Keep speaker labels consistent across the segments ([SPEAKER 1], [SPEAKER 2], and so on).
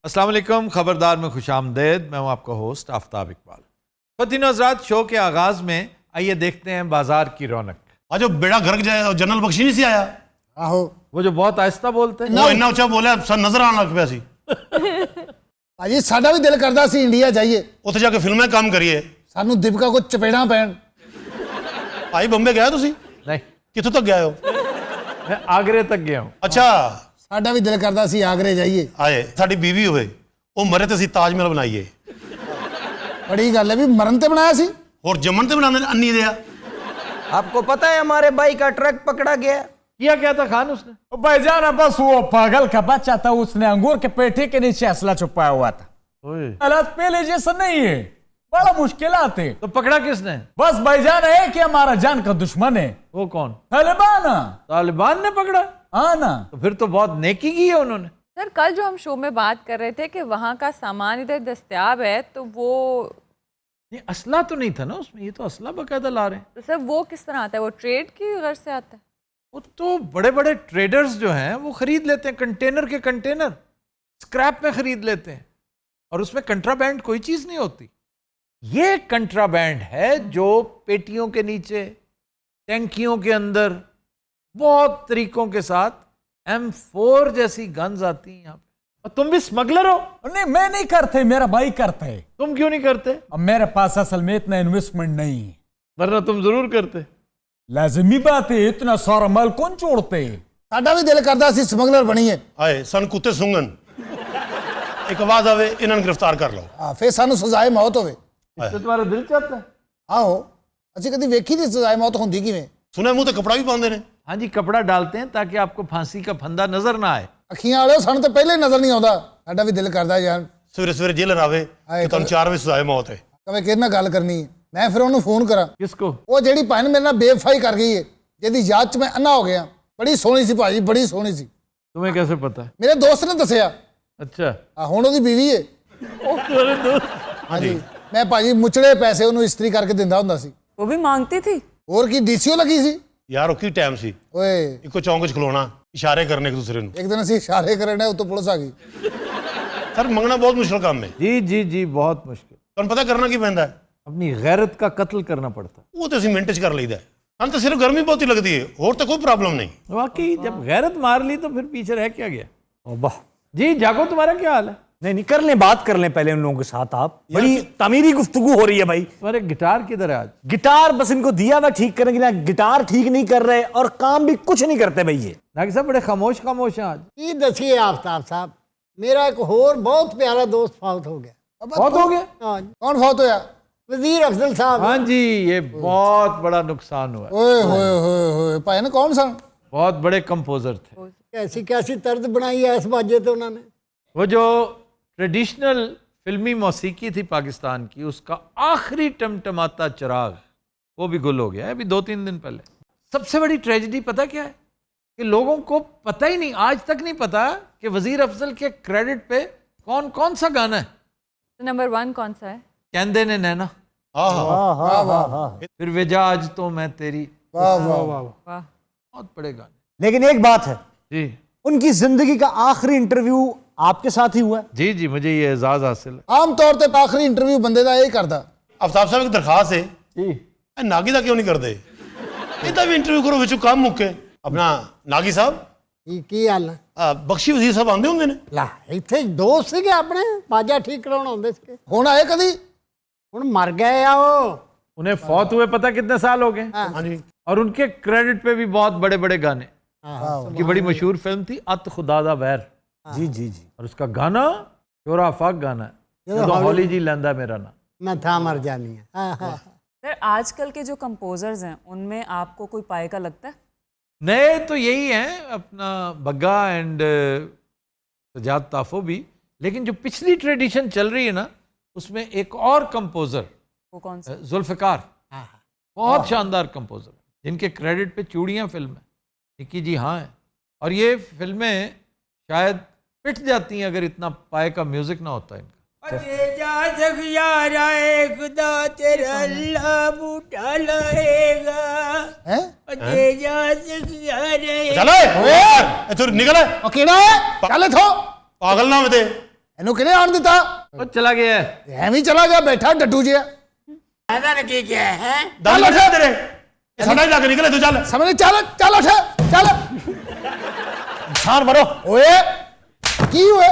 [SPEAKER 1] अस्सलाम वालेकुम, खबरदार में खुशामदेद। मैं हूं आपका होस्ट आफ्ताब इकबाल। ख़वातीन हज़रात, शो के आगाज़ में आइए देखते हैं बाजार की रौनक।
[SPEAKER 2] आज जो बेड़ा गर्क जाए और जनरल बख्शी नहीं सी आया।
[SPEAKER 3] आहो
[SPEAKER 1] वो जो बहुत आहिस्ता बोलते हैं,
[SPEAKER 2] वो इन्ना उच्चा बोलिया सन नजर आने लग पिया सी।
[SPEAKER 3] भाजी साਡਾ भी दिल करदा सी इंडिया जाइए,
[SPEAKER 2] ਉੱਥੇ ਜਾ ਕੇ ਫਿਲਮਾਂ ਕੰਮ ਕਰੀਏ।
[SPEAKER 3] सानू दीपिका को चपेड़ा पैन।
[SPEAKER 2] ਭਾਈ ਬੰਬੇ ਗਿਆ ਤੁਸੀਂ?
[SPEAKER 1] नहीं,
[SPEAKER 2] ਕਿੱਥੋਂ ਤੱਕ ਗਏ ਹੋ?
[SPEAKER 1] मैं आगरे तक गया हूँ।
[SPEAKER 2] ਅੱਛਾ
[SPEAKER 3] साਡਾ भी दिल करदा सी आगरे जाइए।
[SPEAKER 2] ਆਏ ਸਾਡੀ ਬੀਵੀ ਹੋਵੇ ਉਹ ਮਰੇ ਤੇ ਅਸੀਂ ਤਾਜ ਮਹਿਲ ਬਣਾਈਏ।
[SPEAKER 3] बड़ी गल है भी मरन ते बनाया सी।
[SPEAKER 2] ਹੋਰ ਜੰਮਣ ਤੇ ਬਣਾਉਂਦੇ ਨੇ ਅੰਨੀ ਦੇ ਆ।
[SPEAKER 4] आपको पता है हमारे भाई का ट्रक पकड़ा गया?
[SPEAKER 1] किया क्या था खान उसने?
[SPEAKER 5] भाईजान बस वो पागल का बच्चा था, उसने अंगूर के पेटी के नीचे असला छुपाया हुआ था। हालात पहले जैसा नहीं है, बड़ा मुश्किलात है।
[SPEAKER 1] तो पकड़ा किसने?
[SPEAKER 5] बस भाईजान है कि हमारा जान का दुश्मन है
[SPEAKER 1] वो कौन?
[SPEAKER 5] तालिबान।
[SPEAKER 1] तालिबान ने पकड़ा?
[SPEAKER 5] हाँ ना,
[SPEAKER 1] तो फिर तो बहुत नेकी की है उन्होंने।
[SPEAKER 6] सर कल जो हम शो में बात कर रहे थे कि वहाँ का सामान इधर दस्तयाब है, तो वो
[SPEAKER 1] ये असला तो नहीं था ना उसमें, ये तो असला बकायदा ला रहे हैं।
[SPEAKER 6] तो सर वो किस तरह आता है? वो ट्रेड की गर्ज से आता है?
[SPEAKER 1] वो तो बड़े बड़े ट्रेडर्स जो हैं वो खरीद लेते हैं, कंटेनर के कंटेनर स्क्रैप में खरीद लेते हैं, और उसमें कंट्राबैंड कोई चीज़ नहीं होती। ये कंट्राबैंड है जो पेटियों के नीचे, टैंकियों के अंदर बहुत तरीकों के साथ M4 जैसी गन्स आती हैं यहाँ पे। और तुम भी स्मगलर हो?
[SPEAKER 5] नहीं मैं नहीं करते, मेरा भाई करता है।
[SPEAKER 1] तुम क्यों नहीं करते?
[SPEAKER 5] अब मेरे पास असल में इतना इन्वेस्टमेंट नहीं है।
[SPEAKER 1] वरना तुम जरूर करते।
[SPEAKER 5] लाजमी बात है, इतना सारा माल कौन छोड़ते?
[SPEAKER 3] साਡਾ भी दिल करदा सी स्मगलर बनीए।
[SPEAKER 2] ਆਏ ਸਨ ਕੁੱਤੇ ਸੁੰਗਨ ਇੱਕ ਆਵਾਜ਼ ਆਵੇ ਇਹਨਾਂ ਨੂੰ ਗ੍ਰਿਫਤਾਰ ਕਰ ਲਓ।
[SPEAKER 3] हाँ फिर सानू सजाए मौत होवे।
[SPEAKER 1] तो तुम्हारा दिल चाहता है?
[SPEAKER 3] आहो ਅਸੀਂ कदी वेखी नहीं सजाए मौत हुंदी किवें।
[SPEAKER 2] ਸੁਣਿਆ ਮੂੰਹ ਤੇ ਕਪੜਾ ਵੀ ਪਾਉਂਦੇ ਨੇ।
[SPEAKER 1] हाँ जी, कपड़ा डालते हैं ताकि आपको फांसी का फंदा नजर ना आए।
[SPEAKER 3] अखियां वाले सानू तो पहले ही नजर नहीं आउंदा। साਡਾ भी दिल करदा यार
[SPEAKER 2] ਸਵੇਰੇ ਸਵੇਰੇ ਜੇਲਰ ਆਵੇ ਕਿ ਤੁਹਾਨੂੰ 4 ਵਜੇ ਸਜ਼ਾਏ ਮੌਤ ਹੈ।
[SPEAKER 3] ਕਵੇ ਕਿਹਦੇ ਨਾਲ ਗੱਲ ਕਰਨੀ है, मैं फिर ਉਹਨੂੰ ਫੋਨ ਕਰਾਂ।
[SPEAKER 1] किसको?
[SPEAKER 3] ਉਹ ਜਿਹੜੀ ਭੈਣ ਮੇਰੇ ਨਾਲ ਬੇਵਫਾਈ ਕਰ ਗਈ ਹੈ, ਜਿਹਦੀ ਯਾਦ 'ਚ ਮੈਂ ਅੰਨਾ ਹੋ ਗਿਆ। ਬੜੀ ਸੋਹਣੀ ਸੀ ਭਾਜੀ, ਬੜੀ ਸੋਹਣੀ ਸੀ।
[SPEAKER 1] तुम्हें कैसे पता है?
[SPEAKER 3] ਮੇਰੇ ਦੋਸਤ ਨੇ ਦੱਸਿਆ।
[SPEAKER 1] अच्छा,
[SPEAKER 3] ਹੁਣ ਉਹਦੀ ਬੀਵੀ ਹੈ। ਹਾਂਜੀ ਮੈਂ ਭਾਜੀ ਮੁਚੜੇ ਪੈਸੇ ਉਹਨੂੰ ਇਸਤਰੀ ਕਰਕੇ ਦਿੰਦਾ ਹੁੰਦਾ ਸੀ।
[SPEAKER 7] वो भी मांगती थी।
[SPEAKER 3] ਹੋਰ ਕੀ ਡੀਸੀਓ ਲੱਗੀ ਸੀ
[SPEAKER 2] ਯਾਰ ਉਹ ਕੀ ਟਾਈਮ ਸੀ,
[SPEAKER 3] ਓਏ।
[SPEAKER 2] ਇੱਕੋ ਚੌਂਕ 'ਚ ਖਲੋਣਾ, ਇਸ਼ਾਰੇ ਕਰਨੇ ਇੱਕ ਦੂਸਰੇ ਨੂੰ।
[SPEAKER 3] ਇੱਕ ਦਿਨ ਅਸੀਂ ਇਸ਼ਾਰੇ ਕਰਨੇ, ਉੱਤੋਂ ਪੁਲਿਸ ਆ ਗਈ।
[SPEAKER 2] ਸਰ ਮੰਗਣਾ ਬਹੁਤ ਮੁਸ਼ਕਲ ਕੰਮ ਹੈ।
[SPEAKER 1] जी जी जी, बहुत मुश्किल।
[SPEAKER 2] ਤੁਹਾਨੂੰ ਪਤਾ ਕਰਨਾ ਕੀ ਪੈਂਦਾ ਹੈ?
[SPEAKER 1] अपनी गैरत का कत्ल करना पड़ता है।
[SPEAKER 2] ਉਹ ਤੇ ਅਸੀਂ ਮਿੰਟ 'ਚ ਕਰ ਲਈਦਾ। ਸਾਨੂੰ ਤਾਂ ਸਿਰਫ ਗਰਮੀ ਬਹੁਤੀ ਲੱਗਦੀ ਹੈ, ਹੋਰ ਤਾਂ ਕੋਈ ਪ੍ਰੋਬਲਮ ਨਹੀਂ।
[SPEAKER 1] वाकई जब गैरत मार ली तो फिर पीछे रह क्या गया? जी जागो, तुम्हारा क्या हाल है?
[SPEAKER 8] नहीं कर लें, बात कर लें पहले उन लोगों के साथ। आप बड़ी तमीरी गुफ्तगू हो रही है भाई।
[SPEAKER 1] तुम्हारे गिटार किधर है आज?
[SPEAKER 8] गिटार बस इनको दिया हुआ ठीक करने के लिए, गिटार ठीक नहीं कर रहे और काम भी कुछ नहीं करते भाई ये।
[SPEAKER 1] नागिब साहब बड़े खामोश खामोश हैं आज।
[SPEAKER 9] ਕੀ ਦਸੀਏ ਆਫਤਾਬ ਸਾਹਿਬ, ਮੇਰਾ ਇੱਕ ਹੋਰ ਬਹੁਤ ਪਿਆਰਾ ਦੋਸਤ ਫੌਤ ਹੋ ਗਿਆ।
[SPEAKER 1] बहुत हो गया?
[SPEAKER 9] ਹਾਂ
[SPEAKER 3] ਕੌਣ ਫੌਤ ਹੋਇਆ?
[SPEAKER 9] ਵਜ਼ੀਰ ਅਫਜ਼ਲ ਸਾਹਿਬ।
[SPEAKER 1] हाँ जी, ये बहुत बड़ा नुकसान हुआ।
[SPEAKER 3] ਓਏ ਹੋਏ ਹੋਏ ਹੋਏ ਭਾਈ ਨੇ ਕੌਣ ਸਨ?
[SPEAKER 1] बहुत बड़े कंपोजर थे।
[SPEAKER 9] कैसी कैसी तर्ज बनाई है इस बाजे तो उन्होंने।
[SPEAKER 1] वो जो ट्रेडिशनल फिल्मी मौसीकी थी पाकिस्तान की, उसका आखिरी टमटमाता चिराग वो भी गुल हो गया है अभी 2-3 दिन पहले। सबसे बड़ी ट्रेजेडी पता क्या है? कि लोगों को पता ही नहीं, आज तक नहीं पता कि वजीर अफजल के क्रेडिट पे कौन कौन सा गाना है।
[SPEAKER 6] तो नंबर 1 कौन सा है?
[SPEAKER 1] कहंदे ने नैना,
[SPEAKER 2] ਆਹ
[SPEAKER 1] फिर वेजा आज तो मैं तेरी,
[SPEAKER 3] ਵਾਹ ਵਾਹ ਵਾਹ।
[SPEAKER 6] वाह,
[SPEAKER 1] बहुत बड़े गाने।
[SPEAKER 8] लेकिन एक बात है,
[SPEAKER 1] जी
[SPEAKER 8] उनकी जिंदगी का आखिरी इंटरव्यू आपके साथ ही हुआ है।
[SPEAKER 1] जी जी, मुझे ये एजाज हासिल है।
[SPEAKER 3] ਆਮ ਤੌਰ ਤੇ ਆਖਰੀ ਇੰਟਰਵਿਊ ਬੰਦੇ ਦਾ ਇਹ ਕਰਦਾ।
[SPEAKER 2] ਅਫਤਾਬ ਸਾਹਿਬ ਇੱਕ ਦਰਖਾਸਤ ਹੈ,
[SPEAKER 1] जी
[SPEAKER 2] ਇਹ ਨਾਗੀ ਦਾ ਕਿਉਂ ਨਹੀਂ ਕਰਦੇ? ਇਹਦਾ ਵੀ ਇੰਟਰਵਿਊ ਕਰੋ, ਵਿੱਚੋਂ ਕੰਮ ਮੁੱਕੇ। ਆਪਣਾ ਨਾਗੀ ਸਾਹਿਬ,
[SPEAKER 9] ਕੀ ਹਾਲ ਹੈ?
[SPEAKER 2] ਬਖਸ਼ੀ ਵਜ਼ੀਰ ਸਾਹਿਬ ਆਉਂਦੇ ਹੁੰਦੇ ਨੇ?
[SPEAKER 9] ਲੈ ਇੱਥੇ ਦੋਸਤ ਸੀਗੇ ਆਪਣੇ, ਬਾਜਾ ਠੀਕ ਕਰਾਉਣ ਆਉਂਦੇ ਸੀਗੇ।
[SPEAKER 3] ਹੁਣ ਆਏ ਕਦੀ?
[SPEAKER 9] ਹੁਣ ਮਰ ਗਏ ਆ ਉਹ।
[SPEAKER 1] उन्हें फौत हुए पता कितने साल हो गए?
[SPEAKER 2] ਹਾਂਜੀ।
[SPEAKER 1] और उनके क्रेडिट पे भी बहुत बड़े बड़े गाने। उनकी बड़ी मशहूर फिल्म थी अत खुदादा वैर,
[SPEAKER 8] जी जी जी।
[SPEAKER 1] और उसका गाना शोरा फाक गाना है, तो हौली जी लैंदा मेरा नाम।
[SPEAKER 9] मैं था मर जानी है। हाँ हाँ।
[SPEAKER 7] सर आजकल के जो कंपोजर्स हैं उनमें आपको कोई पाए का लगता है?
[SPEAKER 1] नए तो यही हैं, अपना बग्गा एंड सजाद ताफो भी, लेकिन जो पिछली ट्रेडिशन चल रही है ना, उसमें एक और कंपोजर
[SPEAKER 7] वो कौन सा?
[SPEAKER 1] जुल्फ़िकार, बहुत शानदार कंपोजर, जिनके क्रेडिट पे चूड़ियाँ फिल्म है, निकी जी हाँ है, और ये फिल्में शायद पिट जाती हैं अगर इतना पाए का म्यूजिक ना होता इनका।
[SPEAKER 2] चलो इथों निकल।
[SPEAKER 3] ਉਹ ਕਿਹੜਾ ਹੈ? ਚੱਲ ਇਥੋਂ।
[SPEAKER 2] पागल ना होते
[SPEAKER 3] ਇਹਨੂੰ ਕਿਹਨੇ ਆਣ ਦਿੱਤਾ
[SPEAKER 1] वो चला गया है
[SPEAKER 3] ਐਵੇਂ ਹੀ ਚਲਾ ਗਿਆ ਬੈਠਾ ਡੱਡੂ ਜਿਹਾ
[SPEAKER 2] ਦਲ ਉੱਠ ਤੇਰੇ ਇਹ ਸਾਡਾ ਹੀ ਲੱਗ ਨਿਕਲੇ ਤੂੰ ਚੱਲ
[SPEAKER 3] ਸਮਝ ਚੱਲ ਚੱਲ ਉੱਠ ਚੱਲ
[SPEAKER 8] छान मारो।
[SPEAKER 3] ਓਏ ਕੀ ਹੋਏ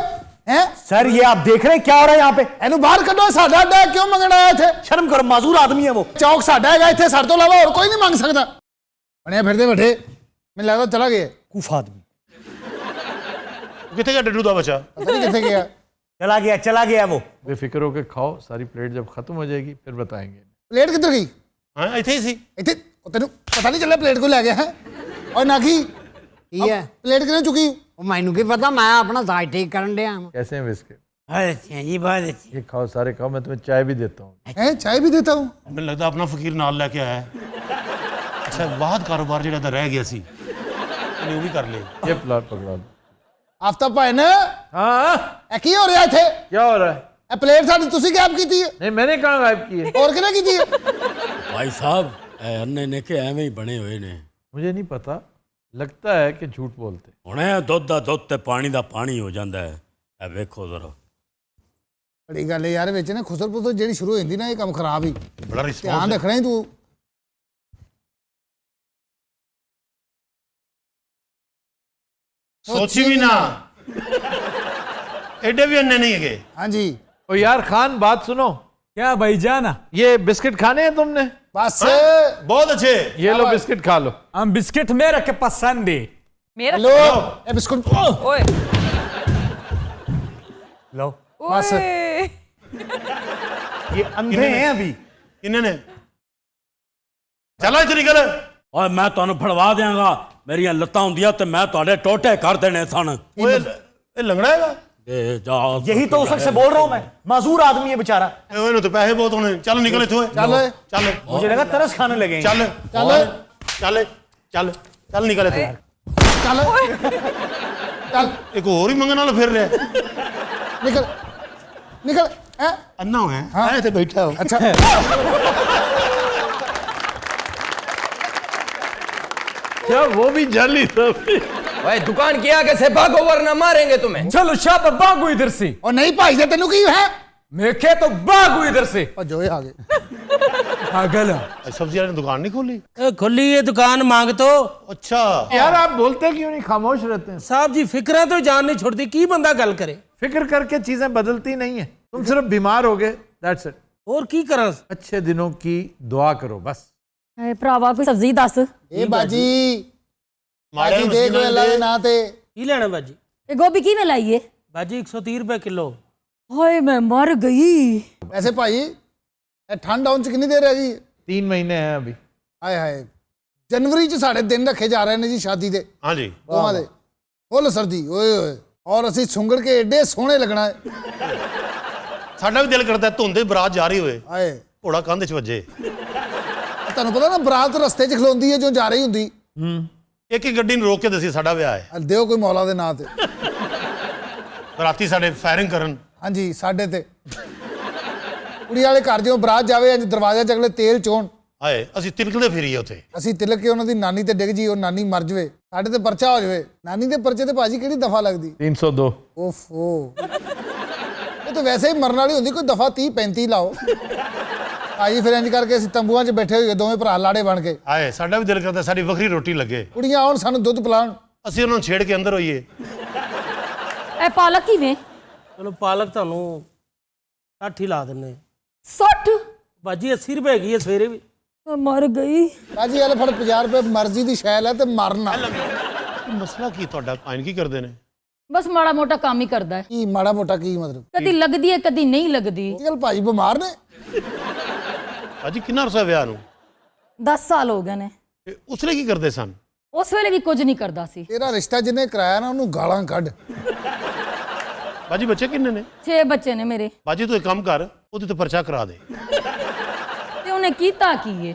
[SPEAKER 3] ਹੈ
[SPEAKER 8] सर ये आप देख रहे हैं क्या हो रहा है यहाँ पे?
[SPEAKER 3] ਇਹਨੂੰ ਬਾਹਰ ਕੱਢੋ ਸਾਡਾ ਅੱਡਾ ਹੈ, ਕਿਉਂ ਮੰਗਣ ਆਇਆ ਇੱਥੇ
[SPEAKER 8] शर्म करो, माजूर आदमी है वो।
[SPEAKER 3] ਚੌਕ ਸਾਡਾ ਹੈਗਾ ਇੱਥੇ ਸਾਡੇ ਤੋਂ ਇਲਾਵਾ ਹੋਰ ਕੋਈ ਨਹੀਂ ਮੰਗ ਸਕਦਾ ਬਣਿਆ ਫਿਰਦੇ ਬੈਠੇ ਮੈਨੂੰ ਲੱਗਦਾ ਚਲਾ ਗਿਆ
[SPEAKER 8] कूफ आदमी।
[SPEAKER 2] ਕਿੱਥੇ ਗਿਆ ਡੱਡੂ ਦਾ ਬੱਚਾ
[SPEAKER 3] ਪਤਾ ਨਹੀਂ ਕਿੱਥੇ ਗਿਆ
[SPEAKER 8] चला गया वो।
[SPEAKER 1] बेफिक्र होकर खाओ सारी प्लेट जब खत्म हो जाएगी फिर बताएंगे
[SPEAKER 3] ਪਲੇਟ ਕਿੱਧਰ ਗਈ
[SPEAKER 2] ਹਾਂ ਇੱਥੇ ਹੀ ਸੀ
[SPEAKER 3] ਇੱਥੇ ਉਹ ਤੈਨੂੰ ਪਤਾ ਨਹੀਂ ਚੱਲਿਆ ਪਲੇਟ ਕੋ ਲੈ ਗਿਆ ਹੈ ਓਏ ਨਾਗੀ
[SPEAKER 9] ਕੀ ਹੈ
[SPEAKER 3] ਪਲੇਟ ਕਿਹਨੇ ਚੁੱਕੀ
[SPEAKER 9] ਉਹ ਮੈਨੂੰ ਕੀ ਪਤਾ ਮੈਂ ਆਪਣਾ ਸਾਈਡ ਠੀਕ ਕਰਨ ਡਿਆ ਵਾਂ।
[SPEAKER 1] कैसे हैं बिस्किट
[SPEAKER 9] ਬਹੁਤ ਅੱਛੀ ਜੀ ਬਹੁਤ ਅੱਛੀ
[SPEAKER 1] ये खाओ सारे खाओ मैं तुम्हें चाय भी देता हूँ
[SPEAKER 3] ਹੈ ਚਾय ਵੀ ਦੇਤਾ ਹੂੰ
[SPEAKER 2] ਮੈਨੂੰ ਲੱਗਦਾ ਆਪਣਾ ਫਕੀਰ ਨਾਲ ਲੈ ਕੇ ਆਇਆ ਹੈ। ਅੱਛਾ ਬਾਅਦ ਕਾਰੋਬਾਰ ਜਿਹੜਾ ਤਾਂ ਰਹਿ ਗਿਆ ਸੀ ਇਹਨੇ ਉਹ ਵੀ ਕਰ ਲਿਆ
[SPEAKER 1] ये प्लाट पकड़ा दो
[SPEAKER 3] ਆਫਤਾਬ ਭਾਈ ਨੇ
[SPEAKER 1] हाँ
[SPEAKER 3] ਇਹ ਕੀ ਹੋ ਰਿਹਾ ਇੱਥੇ
[SPEAKER 1] क्या हो रहा है
[SPEAKER 3] ਇਹ ਪਲੇਟ ਸਾਡੀ ਤੁਸੀਂ ਗਾਇਬ ਕੀਤੀ ਹੈ
[SPEAKER 1] नहीं मैंने कहाँ गायब की है
[SPEAKER 3] ਹੋਰ ਕਿਹਨੇ ਕੀਤੀ ਹੈ
[SPEAKER 10] ਭਾਈ ਸਾਹਿਬ ਇਹ ਅੰਨੇ ਨੇ ਕਿ ਐਵੇਂ ਹੀ ਬਣੇ ਹੋਏ ਨੇ
[SPEAKER 1] मुझे नहीं पता लगता है कि झूठ बोलते
[SPEAKER 10] ਹੁਣ ਇਹ ਦੁੱਧ ਦਾ ਦੁੱਧ ਤੇ ਪਾਣੀ ਦਾ ਪਾਣੀ ਹੋ ਜਾਂਦਾ ਹੈ ਇਹ ਵੇਖੋ ਜ਼ਰਾ
[SPEAKER 3] ਬੜੀ ਗੱਲ ਹੈ ਯਾਰ ਵਿੱਚ ਨਾ ਖੁਸਰ ਪੁਸਰ ਜਿਹੜੀ ਸ਼ੁਰੂ ਹੋ ਜਾਂਦੀ ਨਾ ਇਹ ਕੰਮ ਖਰਾਬ ਹੀ
[SPEAKER 2] ਬੜਾ
[SPEAKER 3] ਧਿਆਨ
[SPEAKER 2] ਰਿਸਪੌਂਸ
[SPEAKER 3] ਰੱਖਣਾ ਹੀ ਤੂੰ
[SPEAKER 2] ਸੋਚੀ ਵੀ ਨਾ ਐਡੇ ਵੀ ਅੰਨੇ ਨਹੀਂ ਹੈਗੇ
[SPEAKER 3] ਹਾਂਜੀ
[SPEAKER 1] ओ यार खान बात सुनो
[SPEAKER 5] क्या भाईजान,
[SPEAKER 1] ये बिस्किट खाने हैं तुमने
[SPEAKER 3] ਬਸ
[SPEAKER 2] ਬਹੁਤ ਅੱਛੇ
[SPEAKER 1] ये लो बिस्किट खा लो
[SPEAKER 5] हम बिस्किट मेरे के पसंद है।
[SPEAKER 6] मेरा
[SPEAKER 3] ਲੋ ਇਹ ਬਿਸਕੁਟ
[SPEAKER 6] ओए
[SPEAKER 8] लो।
[SPEAKER 3] बस।
[SPEAKER 6] ओए
[SPEAKER 8] ये अंधे हैं अभी।
[SPEAKER 2] ਕਿੰਨੇ ਨੇ ਚਲੋ ਇੱਥੇ ਨਿਕਲ
[SPEAKER 10] ਓਏ ਮੈਂ ਤੁਹਾਨੂੰ ਫੜਵਾ ਦਿਆਂਗਾ, ਮੇਰੀਆਂ ਲੱਤਾਂ ਹੁੰਦੀਆਂ ਤੇ ਮੈਂ ਤੁਹਾਡੇ ਟੋਟੇ ਕਰ ਦੇਣੇ ਸਨ।
[SPEAKER 2] ਓਏ ਇਹ ਲੰਗੜਾ ਹੈਗਾ
[SPEAKER 10] ਤੇ ਜਾ
[SPEAKER 8] यही तो उस वक्त से बोल रहा हूं मैं, माजूर आदमी है बेचारा।
[SPEAKER 2] ਇਹ ਇਹਨੂੰ ਤਾਂ ਪੈਸੇ ਬਹੁਤ ਹੋਣੇ ਚੱਲ ਨਿਕਲ ਇੱਥੋਂ
[SPEAKER 3] ਚੱਲ ਓਏ
[SPEAKER 2] ਚੱਲ
[SPEAKER 8] मुझे लगा तरस खाने लगे।
[SPEAKER 2] ਚੱਲ
[SPEAKER 3] ਚੱਲ
[SPEAKER 2] ਚੱਲ ਚੱਲ ਚੱਲ ਨਿਕਲ ਇੱਥੋਂ
[SPEAKER 3] ਚੱਲ ਚੱਲ
[SPEAKER 2] ਇੱਕ ਹੋਰ ਹੀ ਮੰਗਣ ਵਾਲਾ ਫਿਰ ਰਿਹਾ
[SPEAKER 3] ਨਿਕਲ ਨਿਕਲ ਹੈ
[SPEAKER 2] ਅੰਨਾ ਹੋਇਆ ਐ ਇੱਥੇ ਬੈਠਾ ਹੋ
[SPEAKER 3] ਅੱਛਾ
[SPEAKER 1] क्या वो भी जाली था
[SPEAKER 4] भाई दुकान के आगे से भागो वरना मारेंगे तुम्हें।
[SPEAKER 5] चलो शाबा भागो इधर से।
[SPEAKER 3] ਉਹ ਨਹੀਂ ਭਾਈ ਜੀ ਤੈਨੂੰ ਕੀ ਹੈ
[SPEAKER 5] मेखे तो भागो इधर से।
[SPEAKER 3] ਭੱਜੋ ਇਹ ਆ ਗਏ
[SPEAKER 5] पागल है।
[SPEAKER 2] सब्जी वाले ने दुकान नहीं खोली
[SPEAKER 10] ਖੁੱਲੀ ਇਹ ਦੁਕਾਨ ਮੰਗ ਤੋ
[SPEAKER 2] अच्छा
[SPEAKER 1] यार आप बोलते क्यों नहीं खामोश रहते हैं
[SPEAKER 10] ਸਾਹਿਬ ਜੀ ਫਿਕਰਾਂ ਤੋਂ ਜਾਨ ਨਹੀਂ ਛੁੱਟਦੀ, ਕੀ ਬੰਦਾ ਗੱਲ ਕਰੇ।
[SPEAKER 1] फिक्र करके चीजें बदलती नहीं है तुम सिर्फ बीमार हो गए दैट्स इट
[SPEAKER 10] ਹੋਰ ਕੀ ਕਰਾਂ।
[SPEAKER 1] अच्छे दिनों की दुआ करो बस
[SPEAKER 7] ਭਰਾਵਾ ਕੋਈ ਸਬਜ਼ੀ ਦੱਸ
[SPEAKER 3] ਇਹ ਬਾਜੀ
[SPEAKER 2] माड़े
[SPEAKER 3] ਬਾਜੀ ਦੇਖ ਲੋ ਅੱਲਾ ਦੇ ਨਾਂ ਤੇ
[SPEAKER 10] ਕੀ ਲੈਣਾ ਬਾਜੀ?
[SPEAKER 7] ਇਹ ਗੋਭੀ ਕਿਵੇਂ ਲਾਈਏ
[SPEAKER 10] ਬਾਜੀ 130 ਰੁਪਏ ਕਿਲੋ।
[SPEAKER 7] ਹਾਏ ਮੈਂ ਮਰ ਗਈ
[SPEAKER 3] ਵੈਸੇ ਭਾਈ ਇਹ ਠੰਡ ਆਉਣ ਚ ਕਿੰਨੀ ਦੇਰ ਹੈਗੀ
[SPEAKER 1] 3 महीने हैं अभी
[SPEAKER 3] ਹਾਏ ਹਾਏ ਜਨਵਰੀ ਚ ਸਾਡੇ ਦਿਨ ਰੱਖੇ ਜਾ ਰਹੇ ਨੇ ਜੀ ਸ਼ਾਦੀ ਦੇ
[SPEAKER 2] हाँ जी
[SPEAKER 3] ਦੋਵਾਂ ਦੇ ਫੁੱਲ ਸਰਦੀ ਓਏ ਹੋਏ ਔਰ ਅਸੀਂ ਸੁੰਗੜ ਕੇ ਏਡੇ ਸੋਹਣੇ ਲੱਗਣਾ ਹੈ
[SPEAKER 2] ਸਾਡਾ ਵੀ ਦਿਲ ਕਰਦਾ ਧੁੰਦੇ ਬਰਾਤ ਜਾ ਰਹੀ ਹੋਏ
[SPEAKER 3] ਹਾਏ
[SPEAKER 2] ਘੋੜਾ ਕੰਧ 'ਚ ਵੱਜੇ
[SPEAKER 3] ਤੁਹਾਨੂੰ ਪਤਾ ਨਾ ਬਰਾਤ ਰਸਤੇ 'ਚ ਖਲੋਂਦੀ ਹੈ ਜੋ ਜਾ ਰਹੀ ਹੁੰਦੀ
[SPEAKER 2] ਇੱਕ ਹੀ ਗੱਡੀ ਨੂੰ ਰੋਕ ਕੇ ਦੱਸੀ ਸਾਡਾ ਵਿਆਹ ਹੈ
[SPEAKER 3] ਦਿਓ ਕੋਈ ਮੌਲਾ ਦੇ ਨਾਂ ਤੇ
[SPEAKER 2] ਰਾਤੀ ਸਾਡੇ ਫਾਇਰਿੰਗ ਕਰਨ
[SPEAKER 3] ਹਾਂਜੀ ਸਾਡੇ ਤੇ ਕੁੜੀ ਵਾਲੇ ਘਰ ਜਿਉਂ ਬਰਾਤ ਜਾਵੇ ਅੱਜ ਦਰਵਾਜ਼ੇ 'ਚ ਅਗਲੇ ਤੇਲ ਚੋਣ
[SPEAKER 2] ਹਾਏ ਅਸੀਂ ਤਿਲਕਦੇ ਫਿਰੀਏ ਉੱਥੇ
[SPEAKER 3] ਅਸੀਂ ਤਿਲਕ ਕੇ ਉਹਨਾਂ ਦੀ ਨਾਨੀ ਤੇ ਡਿੱਗ ਜੀ ਉਹ ਨਾਨੀ ਮਰ ਜਵੇ ਸਾਡੇ ਤੇ ਪਰਚਾ ਹੋ ਜਵੇ ਨਾਨੀ ਦੇ ਪਰਚੇ ਤੇ ਭਾਜੀ ਕਿਹੜੀ ਦਫਾ ਲੱਗਦੀ
[SPEAKER 1] 302
[SPEAKER 3] ਓਫੋ ਇਹ ਤਾਂ ਵੈਸੇ ਹੀ ਮਰਨ ਵਾਲੀ ਹੁੰਦੀ ਕੋਈ ਦਫਾ 30 35 ਲਾਓ ਭਾਜੀ ਫਿਰ ਇੰਜ ਕਰਕੇ ਅਸੀਂ ਤੰਬੂਆਂ 'ਚ ਬੈਠੇ ਹੋਈਏ ਦੋਵੇਂ ਭਰਾ ਲਾੜੇ ਬਣ ਕੇ
[SPEAKER 2] ਹਾਏ ਸਾਡਾ ਵੀ ਦਿਲ ਕਰਦਾ ਸਾਡੀ ਵੱਖਰੀ ਰੋਟੀ ਲੱਗੇ
[SPEAKER 3] ਕੁੜੀਆਂ ਆਉਣ ਸਾਨੂੰ ਦੁੱਧ ਪਿਲਾਉਣ
[SPEAKER 2] ਅਸੀਂ ਉਹਨਾਂ ਨੂੰ ਛੇੜ ਕੇ ਅੰਦਰ ਹੋਈਏ
[SPEAKER 7] ਇਹ ਪਾਲਕ ਕਿਵੇਂ
[SPEAKER 10] ਚਲੋ ਪਾਲਕ ਤੁਹਾਨੂੰ 60 ਹੀ ਲਾ ਦਿੰਨੇ।
[SPEAKER 7] 60
[SPEAKER 10] ਬਾਜੀ 80 ਰੁਪਏ ਹੈਗੀ ਹੈ ਸਵੇਰੇ ਵੀ।
[SPEAKER 7] ਮੈਂ ਮਰ ਗਈ
[SPEAKER 3] ਭਾਜੀ ਇਹ ਲੈ ਫੜ 50 ਰੁਪਏ ਮਰਜ਼ੀ ਦੀ ਸ਼ੈ ਲੈ ਤੇ ਮਰਨਾ
[SPEAKER 2] ਮਸਲਾ ਕੀ ਤੁਹਾਡਾ ਆਇਨ ਕੀ ਕਰਦੇ ਨੇ
[SPEAKER 7] ਬਸ ਮਾੜਾ ਮੋਟਾ ਕੰਮ ਹੀ ਕਰਦਾ ਹੈ
[SPEAKER 3] ਕੀ ਮਾੜਾ ਮੋਟਾ ਕੀ ਮਤਲਬ
[SPEAKER 7] ਕਦੀ ਲੱਗਦੀ ਹੈ ਕਦੀ ਨਹੀਂ ਲੱਗਦੀ
[SPEAKER 3] ਇਹ ਗੱਲ ਭਾਜੀ ਬਿਮਾਰ ਨੇ
[SPEAKER 2] ਭਾਜੀ ਕਿੰਨਾ ਅਰਸਾ ਵਿਆਹ ਨੂੰ
[SPEAKER 7] 10 ਸਾਲ ਹੋ ਗਏ ਨੇ
[SPEAKER 2] ਤੇ ਉਸ ਲਈ ਕੀ ਕਰਦੇ ਸਨ
[SPEAKER 7] ਉਸ ਵੇਲੇ ਵੀ ਕੁਝ ਨਹੀਂ ਕਰਦਾ ਸੀ
[SPEAKER 3] ਤੇਰਾ ਰਿਸ਼ਤਾ ਜਿਹਨੇ ਕਰਾਇਆ ਨਾ ਉਹਨੂੰ ਗਾਲਾਂ ਕੱਢ
[SPEAKER 2] ਬਾਜੀ ਬੱਚੇ ਕਿੰਨੇ ਨੇ
[SPEAKER 7] 6 ਬੱਚੇ ਨੇ ਮੇਰੇ
[SPEAKER 2] ਬਾਜੀ ਤੂੰ ਇੱਕ ਕੰਮ ਕਰ ਉਹਦੇ ਤੇ ਪਰਚਾ ਕਰਾ ਦੇ
[SPEAKER 7] ਤੇ ਉਹਨੇ ਕੀਤਾ ਕੀ ਹੈ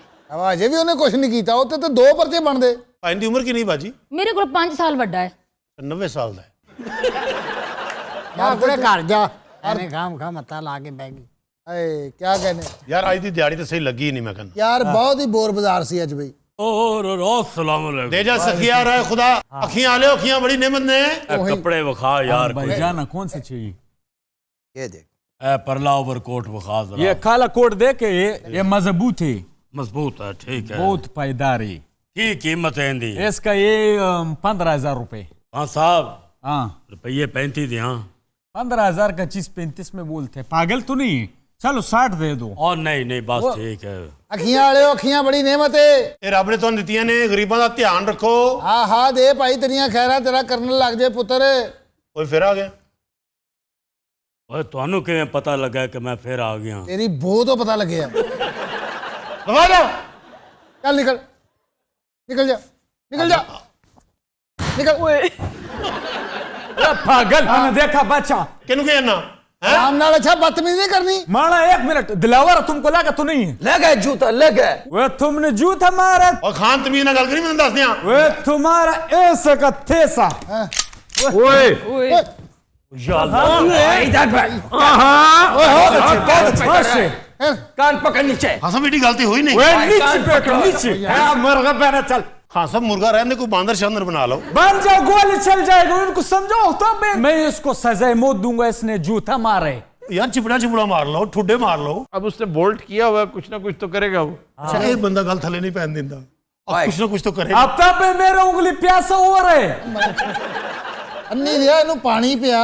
[SPEAKER 3] ਅਜੇ ਵੀ ਉਹਨੇ ਕੁਝ ਨਹੀਂ ਕੀਤਾ ਉੱਤੇ ਤੇ 2 ਪਰਚੇ ਬਣਦੇ
[SPEAKER 2] ਭਾਈ ਦੀ ਉਮਰ ਕਿੰਨੀ ਬਾਜੀ
[SPEAKER 7] ਮੇਰੇ ਕੋਲ 5 ਸਾਲ ਵੱਡਾ ਹੈ
[SPEAKER 2] 90 ਸਾਲ ਦਾ ਹੈ
[SPEAKER 9] ਜਾ ਆਪਣੇ ਘਰ ਜਾ ਐਵੇਂ ਖਾਮ ਖਾ ਮੱਤਾ ਲਾ ਕੇ ਬਹਿ ਗਈ
[SPEAKER 3] ਹਾਏ ਕੀ ਕਹਿੰਦੇ
[SPEAKER 2] ਯਾਰ ਅੱਜ ਦੀ ਦਿਹਾੜੀ ਤਾਂ ਸਹੀ ਲੱਗੀ ਨਹੀਂ ਮੈਂ ਕਹਿੰਦਾ
[SPEAKER 3] ਯਾਰ ਬਹੁਤ ਹੀ ਬੋਰ ਬਾਜ਼ਾਰ ਸੀ ਅੱਜ ਬਈ
[SPEAKER 10] और अस्सलाम वालेकुम।
[SPEAKER 2] दे जा सखिया रहे खुदा अखियां ले अखियां बड़ी नेमत ने
[SPEAKER 10] कपड़े वखा यार कोई।
[SPEAKER 5] भाईजान कौन सी चाहिए?
[SPEAKER 4] ये देख
[SPEAKER 10] ए परला ओवरकोट बखा जरा
[SPEAKER 5] ये काला कोट देखे ये मजबूत है,
[SPEAKER 10] मजबूत है ठीक है
[SPEAKER 5] बहुत पायदार है।
[SPEAKER 10] की कीमत है इनदी
[SPEAKER 5] इसका ये 15,000 रुपए।
[SPEAKER 10] हाँ साहब
[SPEAKER 5] हाँ
[SPEAKER 10] रुपये 35 दिया
[SPEAKER 5] 15,000 का चीज 35 में बोलते, पागल तो नहीं? चलो 60 दे दो।
[SPEAKER 10] और नहीं नहीं बस ठीक है
[SPEAKER 3] अखियां वाले अखियां बड़ी नेमत है।
[SPEAKER 2] ਇਹ ਰੱਬ ਨੇ ਤੁਹਾਨੂੰ ਦਿੱਤੀਆਂ ਨੇ ਗਰੀਬਾਂ ਦਾ ਧਿਆਨ ਰੱਖੋ
[SPEAKER 3] हाँ हाँ दे भाई तेरिया खैरा तेरा करने लग जाए पुत्र।
[SPEAKER 2] ਓਏ ਫਿਰ ਆ ਗਿਆ
[SPEAKER 10] ओए ਤੁਹਾਨੂੰ ਕਿਵੇਂ ਪਤਾ ਲੱਗਾ ਕਿ ਮੈਂ ਫਿਰ ਆ ਗਿਆ
[SPEAKER 3] तेरी बो तो पता लगे
[SPEAKER 2] ਦਵਾ ਜਾ
[SPEAKER 3] चल निकल निकल जा निकल जा निकल।
[SPEAKER 5] पागल मैंने देखा बच्चा
[SPEAKER 2] ਕਿਹਨੂੰ ਕਹਿਣਾ
[SPEAKER 3] आराम नाल अच्छा बदतमीजी नहीं करनी।
[SPEAKER 5] मारा 1 मिनट दिलावर तुमको लगा तो नहीं?
[SPEAKER 4] लगा जूता लगा
[SPEAKER 5] वे तुमने जूता मारा,
[SPEAKER 2] ਓਏ ਖਾਨ ਤਮੀਜ਼ ਨਾਲ ਗੱਲ ਕਰੀ ਮੈਨੂੰ ਦੱਸ ਦਿਆਂ
[SPEAKER 5] वे तुम्हारा ऐसा का थेसा।
[SPEAKER 4] इधर कान पकड़ नीचे
[SPEAKER 2] ਹਾਂ ਸਭ ਇਹਦੀ ਗਲਤੀ ਹੋਈ ਨਹੀਂ
[SPEAKER 5] वे नीचे बैठो नीचे। हाँ, मरगा पहना चल
[SPEAKER 2] ਹਾਂ ਸਭ ਮੁਰਗਾ ਰਹਿਣ ਦੇ ਕੋਈ ਬਾਂਦਰ शानदार बना लो
[SPEAKER 5] बन जाओ, गोली चल जाएगा। उनको समझाओ तो मैं इसको सजाए मौत दूंगा, इसने जूता मारे।
[SPEAKER 2] यार चिपड़ा चिपड़ा मार लो ठुड्डे मार लो
[SPEAKER 1] अब उसने बोल्ट किया हुआ है, कुछ ना कुछ तो करेगा वो।
[SPEAKER 2] अच्छा ये बंदा गल थले नहीं पहन देता अब कुछ ना कुछ तो करेगा
[SPEAKER 5] अब तब मेरा उंगली प्यासा हो रहे।
[SPEAKER 3] अन्नी दिया इन्हों पानी पिया।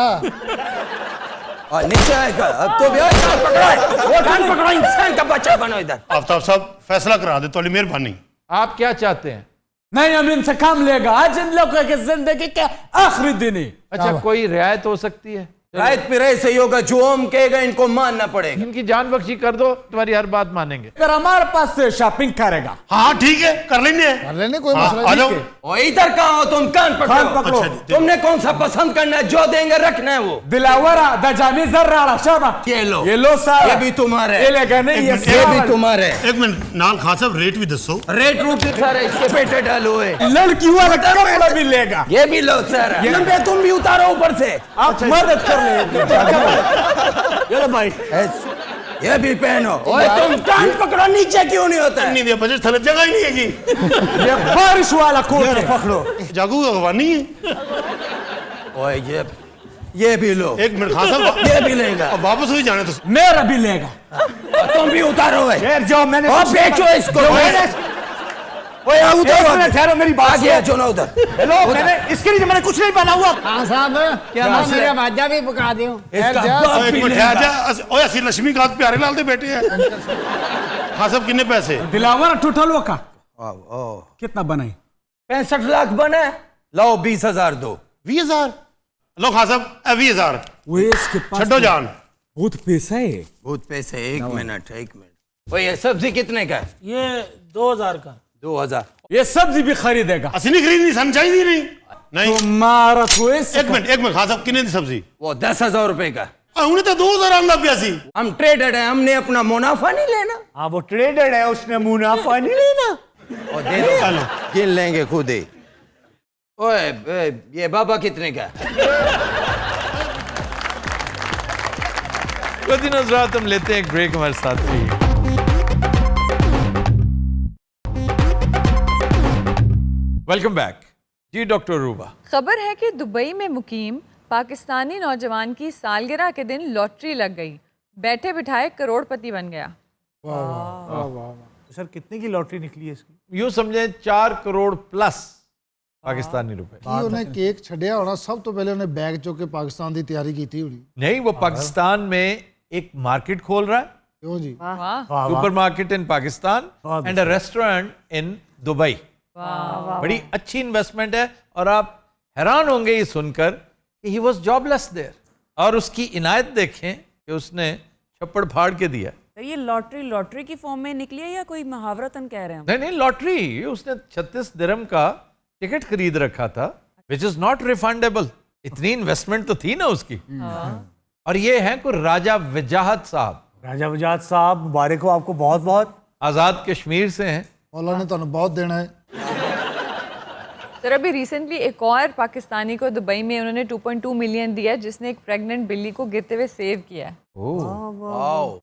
[SPEAKER 4] और नीचे आएगा अब तो भी कान पकड़ा वो कान पकड़ा इंसान का बच्चा बनो इधर
[SPEAKER 2] आफ्ताब साहब फैसला करा दे थोड़ी मेहरबानी
[SPEAKER 1] आप क्या चाहते हैं?
[SPEAKER 5] नहीं, हम इनसे काम लेगा। आज इन लोगों की जिंदगी के आखिरी दिन है।
[SPEAKER 1] अच्छा कोई रियायत हो सकती है?
[SPEAKER 4] रायत पे रहे सही होगा जो हम कहेगा इनको मानना पड़ेगा
[SPEAKER 1] इनकी जान बख्शी कर दो, तुम्हारी हर बात मानेंगे।
[SPEAKER 5] अगर हमारे पास से शॉपिंग करेगा
[SPEAKER 2] हाँ ठीक है कर लेंगे
[SPEAKER 3] कर लेने कोई
[SPEAKER 2] हाँ,
[SPEAKER 3] मसला
[SPEAKER 2] आ
[SPEAKER 3] नहीं।
[SPEAKER 2] जाओ
[SPEAKER 4] और इधर कहाँ हो तुम कान पकड़ो
[SPEAKER 2] अच्छा, जी,
[SPEAKER 4] तुमने कौन सा पसंद करना है जो देंगे रखना है वो
[SPEAKER 5] दिलावरा दजामी जर्रा शाबा
[SPEAKER 4] ये लो
[SPEAKER 5] सारा
[SPEAKER 4] ये भी तुम्हारे
[SPEAKER 5] ये लेगा नहीं, ये
[SPEAKER 4] ये भी तुम्हारे
[SPEAKER 2] एक मिनट नाल खान साहब रेट भी दसो
[SPEAKER 4] रेट रूट भी सारे इसके पेटे डालो है
[SPEAKER 5] लड़की वाला कपड़ा भी लेगा।
[SPEAKER 4] ये भी लो सर लंबे तुम भी उतारो ऊपर से
[SPEAKER 5] आप मदद कर ले।
[SPEAKER 4] ये लो भाई ये भी पहनो ओए तुम कान पकड़ो नीचे क्यों नहीं होता है
[SPEAKER 2] नहीं दिया बजट थले जगह ही नहीं है जी
[SPEAKER 5] ये बारिश वाला कोट है।
[SPEAKER 4] पकड़ो
[SPEAKER 2] जागू अगवानी है
[SPEAKER 4] ओए ये भी लो
[SPEAKER 2] एक मिनट खान साहब
[SPEAKER 4] ये भी लेगा
[SPEAKER 2] अब वापस हुई जाने तो
[SPEAKER 5] मेरा भी लेगा।
[SPEAKER 4] तुम भी उतारो है
[SPEAKER 5] यार जाओ, मैंने
[SPEAKER 4] और बेचो इसको ओए उतारो
[SPEAKER 5] ठहरो, मेरी बात
[SPEAKER 4] आगे है जो ना उधर
[SPEAKER 5] हेलो, मैंने इसके लिए मैंने कुछ नहीं पहना हुआ।
[SPEAKER 9] हाँ साहब क्या मेरा भाजा भी पका दो।
[SPEAKER 4] इसका
[SPEAKER 3] जा,
[SPEAKER 4] बाप
[SPEAKER 2] एक
[SPEAKER 4] भी
[SPEAKER 2] मिनट
[SPEAKER 4] लेगा।
[SPEAKER 2] ठहर जा ओए असि लक्ष्मीकांत प्यारे लाल दे बेटे हैं खान साहब कितने पैसे
[SPEAKER 5] दिलावरा टोटल का कितना बनाई?
[SPEAKER 4] 65 लाख बने लो 20,000 दो
[SPEAKER 2] 20,000 लो खान साहब 20,000
[SPEAKER 5] वो इसके पास
[SPEAKER 2] छड्डो जान
[SPEAKER 5] बहुत पैसा है।
[SPEAKER 4] बहुत पैसे एक मिनट ओए ये सब्जी कितने का है?
[SPEAKER 10] ये 2000 का
[SPEAKER 4] 2000
[SPEAKER 5] ये सब्जी भी खरीदेगा।
[SPEAKER 2] असि नहीं खरीदनी सन चाहिए नहीं
[SPEAKER 5] तुम्हारा तो ऐसे
[SPEAKER 2] एक मिनट खान साहब कितने दी सब्जी
[SPEAKER 4] वो 10,000 रुपए का
[SPEAKER 2] उन्हें तो 2,000 आंदा पिया सी
[SPEAKER 4] हम ट्रेडेड है हमने अपना मुनाफा नहीं लेना
[SPEAKER 8] हाँ वो ट्रेडेड है, उसने मुनाफा नहीं लेना।
[SPEAKER 4] और दे दो
[SPEAKER 2] चलो
[SPEAKER 4] गिन लेंगे खुद ही ओए ये बाबा कितने का
[SPEAKER 1] कुछ दिन हज़रात हम लेते हैं एक ब्रेक, हमारे साथ रहिए। वेलकम बैक जी डॉक्टर रूबा।
[SPEAKER 6] खबर है कि दुबई में मुकीम पाकिस्तानी नौजवान की सालगिरह के दिन लॉटरी लग गई, बैठे बिठाए करोड़पति बन गया।
[SPEAKER 8] सर कितने की लॉटरी निकली है इसकी?
[SPEAKER 1] यूं समझें 4 करोड़ प्लस पाकिस्तानी रुपए।
[SPEAKER 3] की उन्हें केक छड़िया होना सब तो पहले उन्हें बैग चुक के पाकिस्तान की तैयारी की थी होनी।
[SPEAKER 1] नहीं, वो पाकिस्तान में एक मार्केट खोल रहा है,
[SPEAKER 3] क्यों जी?
[SPEAKER 6] वाह
[SPEAKER 1] supermarket in Pakistan and a restaurant in Dubai. बड़ी अच्छी इन्वेस्टमेंट है और आप हैरान होंगे ये सुनकर कि ही वाज जॉबलेस देयर, और उसकी इनायत देखें कि उसने छप्पड़ फाड़ के दिया।
[SPEAKER 7] तो ये लॉटरी की फॉर्म में निकली है या कोई महावरतन कह रहे हैं?
[SPEAKER 1] नहीं नहीं, लॉटरी, उसने 36 दिरहम का टिकट खरीद रखा था, विच इज नॉट रिफंडेबल। इतनी इन्वेस्टमेंट तो थी ना उसकी। और ये हैं कोई राजा वजाहत साहब।
[SPEAKER 8] राजा वजाहत साहब मुबारक हो आपको बहुत बहुत।
[SPEAKER 1] आज़ाद कश्मीर से हैं।
[SPEAKER 3] मौला ने तो बहुत देना है।
[SPEAKER 6] सर अभी रिसेंटली एक और पाकिस्तानी को दुबई में उन्होंने 2.2 मिलियन दिया, जिसने एक प्रेग्नेंट बिल्ली को गिरते हुए सेव किया है।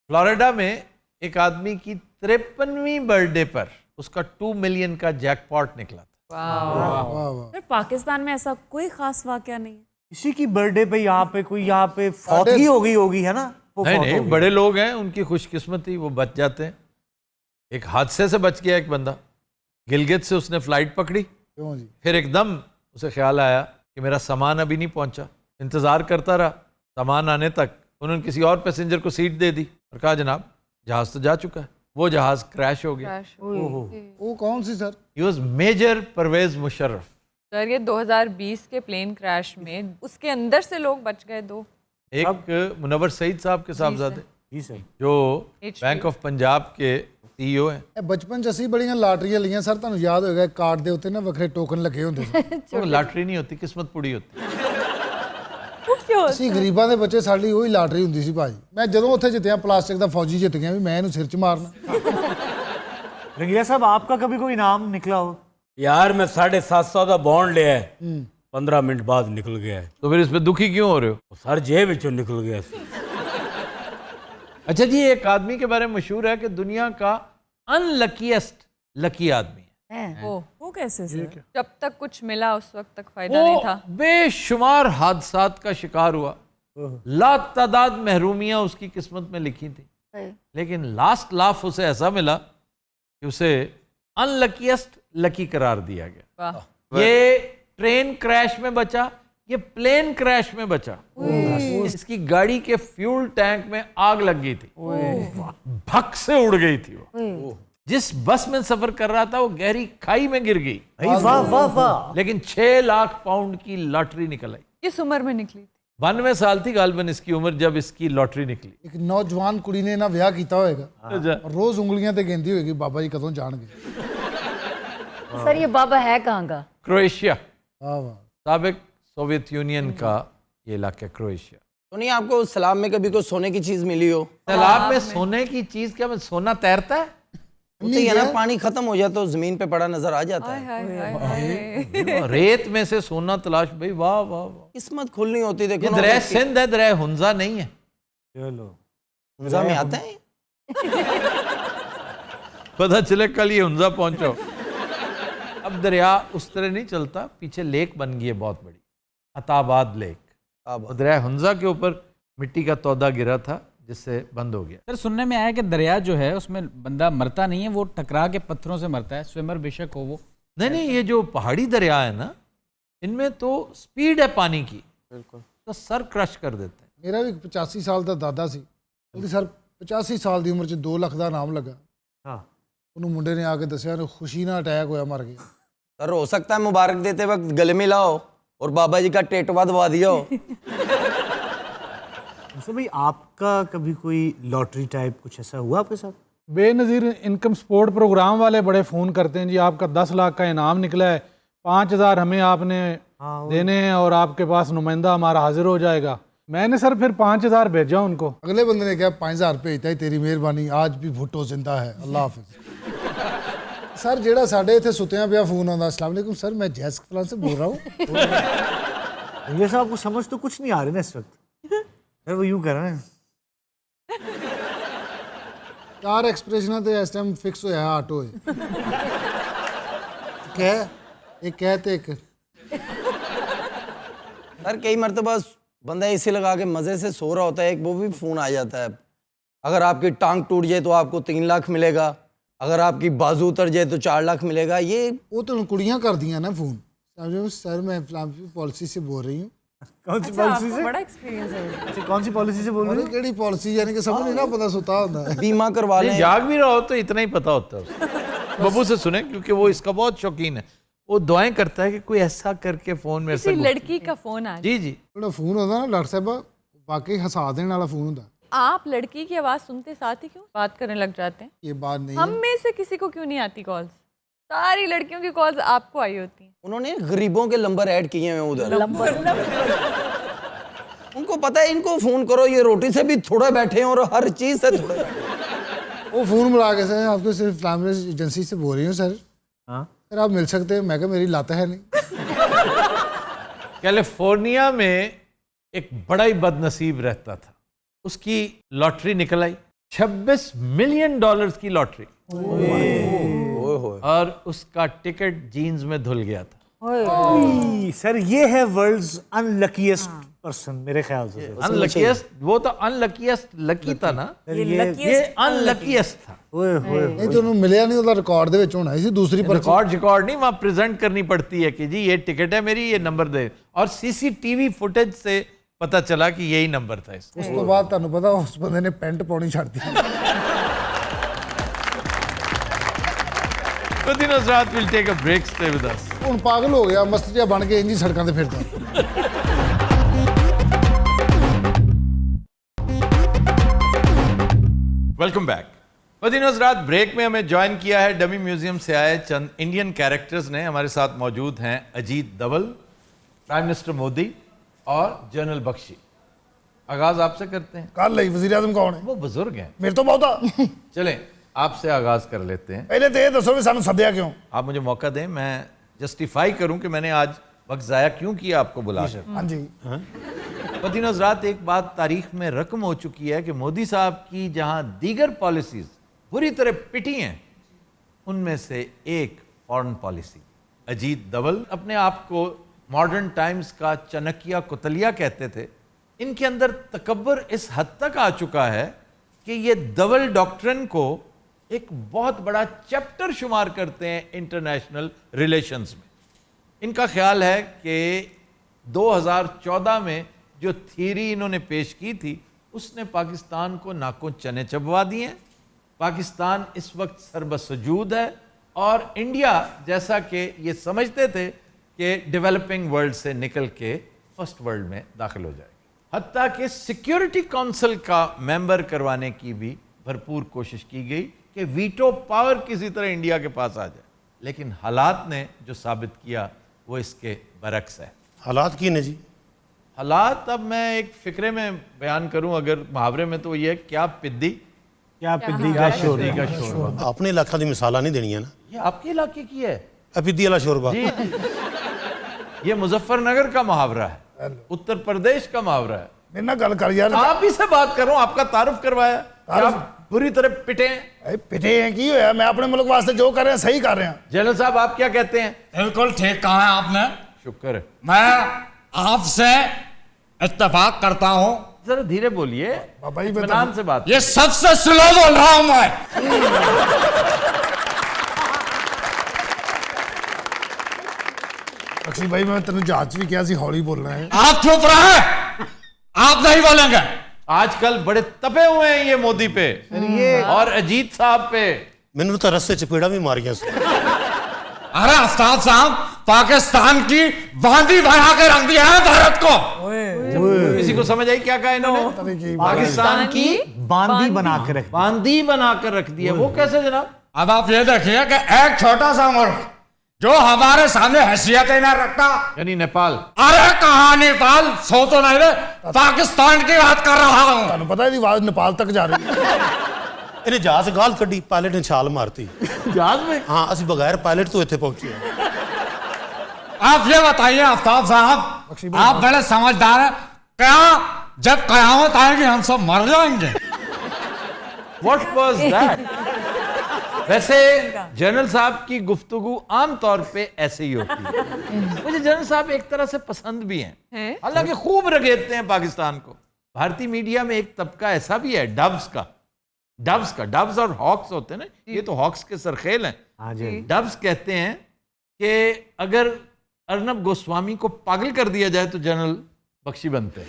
[SPEAKER 1] फ्लोरिडा में एक आदमी की 53वीं बर्थडे पर उसका 2 मिलियन का जैकपॉट निकला था।
[SPEAKER 3] वाह वाह।
[SPEAKER 7] सर पाकिस्तान में ऐसा कोई खास वाकया नहीं है?
[SPEAKER 8] किसी की बर्थडे पे यहाँ पे फौत ही होगी है ना? वो
[SPEAKER 1] नहीं
[SPEAKER 8] फौत
[SPEAKER 1] नहीं,
[SPEAKER 8] होगी।
[SPEAKER 1] बड़े लोग हैं, उनकी खुशकिस्मती, वो बच जाते हैं। एक हादसे से बच गया एक बंदा, गिलगित से उसने फ्लाइट पकड़ी,
[SPEAKER 3] क्यों जी?
[SPEAKER 1] फिर एकदम उसे ख्याल आया कि मेरा सामान अभी नहीं पहुंचा। इंतज़ार करता रहा, सामान आने तक उन्होंने किसी और पैसेंजर को सीट दे दी और कहा जनाब जहाज़ तो जा चुका है। वो जहाज़ क्रैश हो गया।
[SPEAKER 3] वो कौन सी sir?
[SPEAKER 1] He was major Parvez Musharraf.
[SPEAKER 6] Sir ये 2020 के प्लेन क्रैश में उसके अंदर से लोग बच गए 2।
[SPEAKER 1] एक मुनव्वर सईद साहब के साहबजादे
[SPEAKER 8] जी सर।
[SPEAKER 1] जो बैंक ऑफ पंजाब के सीईओ हैं।
[SPEAKER 3] ਇਹ ਬਚਪਨ ਚ ਅਸੀਂ ਬੜੀਆਂ ਲਾਟਰੀਆਂ ਲਈਆਂ ਸਰ, ਤੁਹਾਨੂੰ ਯਾਦ ਹੋਏਗਾ ਕਾਰਡ ਦੇ ਉੱਤੇ ਨਾ ਵੱਖਰੇ ਟੋਕਨ ਲੱਗੇ ਹੁੰਦੇ ਸੀ।
[SPEAKER 1] वो लॉटरी नहीं होती, किस्मत पूरी होती।
[SPEAKER 3] ਅਸੀਂ ਗਰੀਬਾਂ ਦੇ ਬੱਚੇ, ਸਾਡੀ ਉਹੀ ਲਾਟਰੀ ਹੁੰਦੀ ਸੀ ਭਾਜੀ। ਮੈਂ ਜਦੋਂ ਉੱਥੇ ਜਿੱਤਿਆ ਪਲਾਸਟਿਕ ਦਾ ਫੌਜੀ ਜਿੱਤ ਗਿਆ ਵੀ ਮੈਂ ਇਹਨੂੰ ਸਿਰ 'ਚ ਮਾਰਨਾ।
[SPEAKER 8] रंगीला साहब, आपका कभी कोई इनाम निकला हो?
[SPEAKER 10] यार मैं 750 का बॉन्ड लिया है, 15 मिनट बाद निकल गया है।
[SPEAKER 1] तो फिर इस पे दुखी क्यों हो रहे हो?
[SPEAKER 10] सर जेब विचों निकल गया।
[SPEAKER 1] अच्छा जी, एक आदमी के बारे में मशहूर है कि दुनिया का अनलकीएस्ट लकी आदमी है।
[SPEAKER 7] वो कैसे सर?
[SPEAKER 6] जब तक कुछ मिला उस वक्त तक फायदा नहीं था।
[SPEAKER 1] बेशुमार हादसात का शिकार हुआ, लातादाद महरूमियां उसकी किस्मत में लिखी थी, लेकिन लास्ट लाफ उसे ऐसा मिला कि उसे अनलकीएस्ट लकी करार दिया गया।
[SPEAKER 6] वाह।
[SPEAKER 1] ये ट्रेन क्रैश में बचा, ये प्लेन क्रैश में बचा। इसकी गाड़ी के फ्यूल टैंक में आग लग गई थी, भक से उड़ गई थी वो। जिस बस में सफर कर रहा था वो गहरी खाई में गिर गई।
[SPEAKER 8] वाह वाह वाह।
[SPEAKER 1] लेकिन 6 लाख पाउंड की लॉटरी निकल आई।
[SPEAKER 6] किस उम्र में निकली थी?
[SPEAKER 1] 92 साल थी गालबन इसकी उम्र जब इसकी लॉटरी निकली।
[SPEAKER 3] ਇੱਕ ਨੌਜਵਾਨ ਕੁੜੀ ਨੇ ਨਾ ਵਿਆਹ ਕੀਤਾ ਹੋਏਗਾ,
[SPEAKER 1] अच्छा।
[SPEAKER 3] ਰੋਜ਼ ਉਂਗਲੀਆਂ ਤੇ ਗਿਣਦੀ ਹੋਏਗੀ ਬਾਬਾ ਜੀ ਕਦੋਂ ਜਾਣਗੇ।
[SPEAKER 11] सर ये बाबा है कहाँ का?
[SPEAKER 1] क्रोएशिया,
[SPEAKER 3] ਵਾਹ ਵਾਹ।
[SPEAKER 1] साबिक सोवियत यूनियन का ये इलाका क्रोएशिया।
[SPEAKER 4] तो नहीं आपको सलाब में कभी कोई सोने की चीज मिली हो?
[SPEAKER 1] तालाब में सोने की चीज, क्या में सोना तैरता है?
[SPEAKER 4] होता ही है ना, पानी खत्म हो जाए तो जमीन पे पड़ा नजर आ जाता है।
[SPEAKER 6] हाय हाय हाय।
[SPEAKER 1] रेत में से सोना तलाश, भाई वाह वाह वाह।
[SPEAKER 4] किस्मत खुलनी होती, देखो
[SPEAKER 1] ये
[SPEAKER 4] ना,
[SPEAKER 1] दरिया सिंध है, दरिया हुंजा नहीं है।
[SPEAKER 8] चलो,
[SPEAKER 4] हुंजा में आते हैं।
[SPEAKER 1] पता चले कल ये हुंजा पहुंचो। अब दरिया उस तरह नहीं चलता, पीछे लेक बन गई है बहुत बड़ी, अताबाद लेक। और दरिया हुंजा के ऊपर मिट्टी का तौदा गिरा था जिससे बंद हो गया।
[SPEAKER 5] सर सुनने में आया कि दरिया जो है उसमें बंदा मरता नहीं है, वो टकरा के पत्थरों से मरता है, स्विमर बेशक हो वो।
[SPEAKER 1] नहीं नहीं, ये जो पहाड़ी दरिया है ना, इनमें तो स्पीड है पानी की, तो सर क्रश कर देते हैं।
[SPEAKER 3] ਮੇਰਾ ਵੀ 85 ਸਾਲ ਦਾ ਦਾਦਾ ਸੀ, ਉਹਦੀ ਸਰ 85 ਸਾਲ ਦੀ ਉਮਰ 'ਚ 2 ਲੱਖ ਦਾ ਨਾਮ ਲੱਗਾ।
[SPEAKER 8] हाँ।
[SPEAKER 3] ਉਹਨੂੰ ਮੁੰਡੇ ਨੇ ਆ ਕੇ ਦੱਸਿਆ ਉਹਨੂੰ ਖੁਸ਼ੀ ਨਾਲ ਅਟੈਕ ਹੋਇਆ, ਮਰ ਗਿਆ।
[SPEAKER 4] सर हो सकता है मुबारक देते वक्त गले मिलाओ और बाबा जी का टेटवा दबा दिया हो।
[SPEAKER 8] तो भाई आपका कभी कोई लॉटरी टाइप कुछ ऐसा हुआ आपके साथ?
[SPEAKER 12] बेनज़ीर इनकम सपोर्ट प्रोग्राम वाले बड़े फ़ोन करते हैं जी, आपका 10 लाख का इनाम निकला है, 5,000 हमें आपने देने हैं और आपके पास नुमाइंदा हमारा हाजिर हो जाएगा। मैंने सर फिर 5,000 भेजा उनको।
[SPEAKER 3] अगले बंदे ने कहा 5,000 भेजता है, तेरी मेहरबानी, आज भी भुट्टो जिंदा है, अल्लाह हाफिज। सर जेड़ा साढ़े इतने सुत्तियां पिया फोन आता, अस्सलाम वालेकुम सर, मैं जैस फलान से बोल रहा हूँ।
[SPEAKER 8] ये साहब आपको समझ तो कुछ नहीं आ रही ना इस वक्त। सर वो यूं कर रहे हैं।
[SPEAKER 3] 4 एक्सप्रेशन तो इस टाइम फिक्स होया है ऑटो एक कहते एक।
[SPEAKER 4] सर कई मरतबा बंदा एसी लगा के मजे से सो रहा होता है, एक वो भी फोन आ जाता है, अगर आपकी टांग टूट जाए तो आपको 3 लाख मिलेगा, अगर आपकी बाजू उतर जाए तो 4 लाख मिलेगा। ये
[SPEAKER 3] वो तो कुड़ियां कर दिया ना फोन, सर मैं पॉलिसी से बोल रही हूँ।
[SPEAKER 8] कौन सी पॉलिसी से?
[SPEAKER 7] बड़ा एक्सपीरियंस है।
[SPEAKER 8] अच्छा, कौन सी पॉलिसी से बोल रहे हो?
[SPEAKER 3] केड़ी पॉलिसी, यानी कि सब नहीं ना पता सोता होता है।
[SPEAKER 4] बीमा करवा
[SPEAKER 1] नहीं,
[SPEAKER 4] लें।
[SPEAKER 1] जाग भी रहा हो तो इतना ही पता होता है उसे। बब्बू से सुने, क्योंकि वो इसका बहुत शौकीन है। वो दुआएं करता है कि कोई ऐसा करके फोन में ऐसा
[SPEAKER 6] किसी लड़की का फोन आ
[SPEAKER 1] जी जी
[SPEAKER 3] ਜਿਹੜਾ फोन होता ना डॉक्टर साहब, वाकई हंसा देने वाला फोन होता।
[SPEAKER 6] आप लड़की की आवाज सुनते साथ ही क्यों बात करने लग जाते हैं?
[SPEAKER 3] ये बात नहीं
[SPEAKER 6] हम में से किसी को क्यों नहीं आती कॉल्स? सारी लड़कियों की कॉल्स आपको आई होती हैं।
[SPEAKER 4] उन्होंने गरीबों के नंबर ऐड किए हैं उधर। उनको पता है इनको फोन करो, ये रोटी से भी थोड़ा बैठे हैं और हर चीज से थोड़े बैठे हैं।
[SPEAKER 3] वो फोन मिला के सर, आपको सिर्फ फ्लैम एजेंसी से बोल रही हूँ सर।
[SPEAKER 8] हाँ
[SPEAKER 3] सर आप मिल सकते हैं। मैं कहा मेरी लाता है नहीं।
[SPEAKER 1] कैलिफोर्निया में एक बड़ा ही बदनसीब रहता था, उसकी लॉटरी निकल आई, $26 मिलियन की लॉटरी, और उसका टिकट जीन्स में धुल गया था।
[SPEAKER 8] सर ये है वर्ल्ड्स अनलकीएस्ट पर्सन मेरे ख्याल से।
[SPEAKER 1] अनलकीएस्ट, वो तो अनलकीएस्ट लकी था ना, ये अनलकीएस्ट था।
[SPEAKER 3] नहीं तो ਉਹਨੂੰ ਮਿਲਿਆ ਨਹੀਂ, ਉਹਦਾ ਰਿਕਾर्ड ਦੇ ਵਿੱਚ ਹੋਣਾ ਸੀ ਦੂਸਰੀ
[SPEAKER 1] रिकॉर्ड नहीं, वहाँ प्रेजेंट करनी पड़ती है कि जी ये टिकट है मेरी, ये नंबर दे, और सीसीटीवी फुटेज से पता चला कि यही नंबर था इसका।
[SPEAKER 3] ਉਸ ਤੋਂ ਬਾਅਦ ਤੁਹਾਨੂੰ ਪਤਾ ਉਸ ਬੰਦੇ ਨੇ ਪੈਂਟ ਪਾਉਣੀ ਛੱਡ ਦਿੱਤੀ।
[SPEAKER 1] Within Hazrat, we'll take a break. Stay with us.
[SPEAKER 3] ਹੁਣ ਪਾਗਲ ਹੋ ਗਿਆ, ਮਸਤ ਜਿਹਾ ਬਣ ਕੇ ਇੰਜ ਹੀ ਸੜਕਾਂ ਤੇ ਫਿਰਦਾ।
[SPEAKER 1] Welcome back. वदीन हज़रात, ब्रेक में हमें ज्वाइन किया है डमी म्यूजियम से आए चंद इंडियन कैरेक्टर्स ने। हमारे साथ मौजूद हैं अजीत दवल, प्राइम मिनिस्टर मोदी और जनरल बख्शी। आगाज आपसे करते हैं।
[SPEAKER 3] ਕੱਲ ਲਈ ਵਜ਼ੀਰ ਆਜ਼ਮ ਕੌਣ ਹੈ?
[SPEAKER 1] वो बुजुर्ग हैं,
[SPEAKER 3] ਮੇਰੇ ਤੋਂ ਬਹੁਤਾ।
[SPEAKER 1] चलें आपसे आगाज कर लेते हैं।
[SPEAKER 3] ਪਹਿਲੇ ਤੇ ਇਹ ਦੱਸੋ ਵੀ ਸਾਨੂੰ ਸੱਦਿਆ ਕਿਉਂ?
[SPEAKER 1] आप मुझे मौका दें, मैं जस्टिफाई करूं कि मैंने आज वक्त ज़ाया क्यों किया आपको बुलाकर।
[SPEAKER 3] ਹਾਂਜੀ।
[SPEAKER 1] वदीन हज़रात, एक बात तारीख में रकम हो चुकी है कि मोदी साहब की जहां दीगर पॉलिसीज बुरी तरह पिटी हैं, उनमें से एक फॉरेन पॉलिसी। अजीत दवल अपने आप को मॉडर्न टाइम्स का चनकिया कुतलिया कहते थे। इनके अंदर तकब्बर इस हद तक आ चुका है कि ये दवल डॉक्ट्रिन को एक बहुत बड़ा चैप्टर शुमार करते हैं इंटरनेशनल रिलेशंस में। इनका ख्याल है कि 2014 में जो थ्योरी इन्होंने पेश की थी, उसने पाकिस्तान को नाकों चने चबवा दिए हैं। पाकिस्तान इस वक्त सरबसजूद है और इंडिया, जैसा कि ये समझते थे कि डेवलपिंग वर्ल्ड से निकल के फर्स्ट वर्ल्ड में दाखिल हो जाएगी, हत्ता कि सिक्योरिटी काउंसिल का मेंबर करवाने की भी भरपूर कोशिश की गई कि वीटो पावर किसी तरह इंडिया के पास आ जाए। लेकिन हालात ने जो साबित किया वो इसके बरक्स है।
[SPEAKER 2] हालात की ने जी?
[SPEAKER 1] हालात अब मैं एक फिक्रे में बयान करूं, अगर मुहावरे में, तो ये है क्या पिद्दी
[SPEAKER 8] क्या पिद्दी का शोर।
[SPEAKER 2] अपने इलाका की मिसाला नहीं देनी है ना,
[SPEAKER 1] ये आपके इलाके की है
[SPEAKER 2] पिद्दी वाला शोरबा।
[SPEAKER 1] जी, ये मुजफ्फरनगर का मुहावरा है, उत्तर प्रदेश का मुहावरा है।
[SPEAKER 3] ਮੇਰੇ ਨਾਲ ਗੱਲ ਕਰ ਯਾਰ।
[SPEAKER 1] आप ही से बात कर रहा हूं, आपका तारुफ करवाया कि आप बुरी तरह पिटे हैं।
[SPEAKER 3] ਇਹ ਪਿੱਟੇ ਹੈ ਕੀ ਹੋਇਆ? मैं अपने मुल्क वास्ते जो कर रहे हैं सही कर रहे हैं।
[SPEAKER 1] जनरल साहब, आप क्या कहते हैं?
[SPEAKER 5] बिल्कुल ठीक कहा है आपने।
[SPEAKER 1] शुक्र है।
[SPEAKER 5] मैं आपसे इत्तेफाक करता हूँ।
[SPEAKER 1] जरा धीरे बोलिए,
[SPEAKER 3] बाबा जी
[SPEAKER 1] इत्मीनान से बात।
[SPEAKER 5] ये सबसे स्लो बोल रहा हूं मैं।
[SPEAKER 3] बख्शी भाई, मैं तेन जहाज भी किया सी हौली बोलना है।
[SPEAKER 5] आप चुप रहे, आप नहीं बोलेंगे।
[SPEAKER 1] आजकल बड़े तपे हुए हैं ये मोदी पे और अजीत साहब पे।
[SPEAKER 2] मैंने तो रस्ते चपेड़ा भी मारिया।
[SPEAKER 5] अरे आफ्ताब साहब, पाकिस्तान की बांदी बना के रख दिया है भारत को।
[SPEAKER 1] किसी को समझ आई क्या कहा इन्होंने? पाकिस्तान की
[SPEAKER 8] बांदी बनाकर रख,
[SPEAKER 1] बांदी बनाकर रख दिया। वो कैसे जनाब?
[SPEAKER 5] अब आप ये देखिए कि एक छोटा सा मुल्क जो हमारे सामने हैसियत ही ना रखता,
[SPEAKER 1] यानी नेपाल।
[SPEAKER 5] अरे कहाँ नेपाल, सो तो नहीं रे, पाकिस्तान की बात कर रहा हूँ।
[SPEAKER 3] ਤੁਹਾਨੂੰ पता है आवाज नेपाल तक जा रही है।
[SPEAKER 2] इन्हें जहाज गाल कड़ी, पायलट ने छाल मारती।
[SPEAKER 1] जहाज में?
[SPEAKER 2] हाँ, असि बगैर पायलट तो इतने पहुंचे।
[SPEAKER 5] आप ये बताइए आफ्ताब साहब, आप बड़े समझदार हैं, क्या जब कयामत आएगी हम सब मर जाएंगे?
[SPEAKER 1] What was that? वैसे जनरल साहब की गुफ्तगू आम तौर पे ऐसे ही होती है। मुझे जनरल साहब एक तरह से पसंद भी हैं, हालांकि खूब रगेदते हैं पाकिस्तान को। भारतीय मीडिया में एक तबका ऐसा भी है, डव्स और हॉक्स होते हैं ना, ये तो हॉक्स के सरखेल हैं। डव्स कहते हैं कि अगर अर्नब गोस्वामी को पागल कर दिया जाए तो जनरल बख्शी बनते हैं।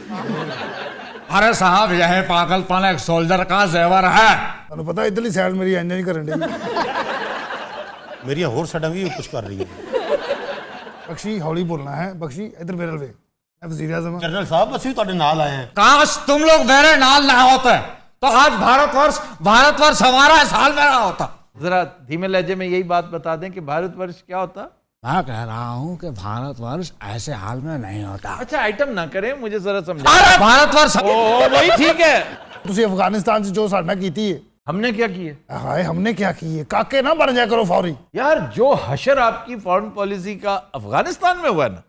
[SPEAKER 5] अरे साहब, यह पागलपन एक सोल्जर का जेवर है।
[SPEAKER 3] ਤੁਹਾਨੂੰ पता इधरली साइड मेरी इंज नहीं करन दी।
[SPEAKER 2] मेरी होर साइडां भी कुछ कर रही है।
[SPEAKER 3] बख्शी हौली बोलना है। बख्शी इधर मेरे वे, मैं वजीर आज़म।
[SPEAKER 2] जनरल साहब, असि तुहाडे नाल आए हैं।
[SPEAKER 5] काश तुम लोग मेरे नाल ना होते तो आज भारतवर्ष हमारा इस हाल में ना होता।
[SPEAKER 1] जरा धीमे लहजे में यही बात बता दें कि भारतवर्ष क्या होता।
[SPEAKER 5] मैं कह रहा हूँ कि भारतवर्ष ऐसे हाल में नहीं होता।
[SPEAKER 1] अच्छा, आइटम ना करें, मुझे जरा समझा।
[SPEAKER 5] अरे भारतवर्ष
[SPEAKER 1] वही ठीक है।
[SPEAKER 3] तुसी अफगानिस्तान से जो साडा कीती है,
[SPEAKER 1] हमने क्या किए?
[SPEAKER 3] हाय, हमने क्या की है? काके ना बन जाया करो फौरी।
[SPEAKER 1] यार, जो हशर आपकी फॉरेन पॉलिसी का अफगानिस्तान में हुआ ना,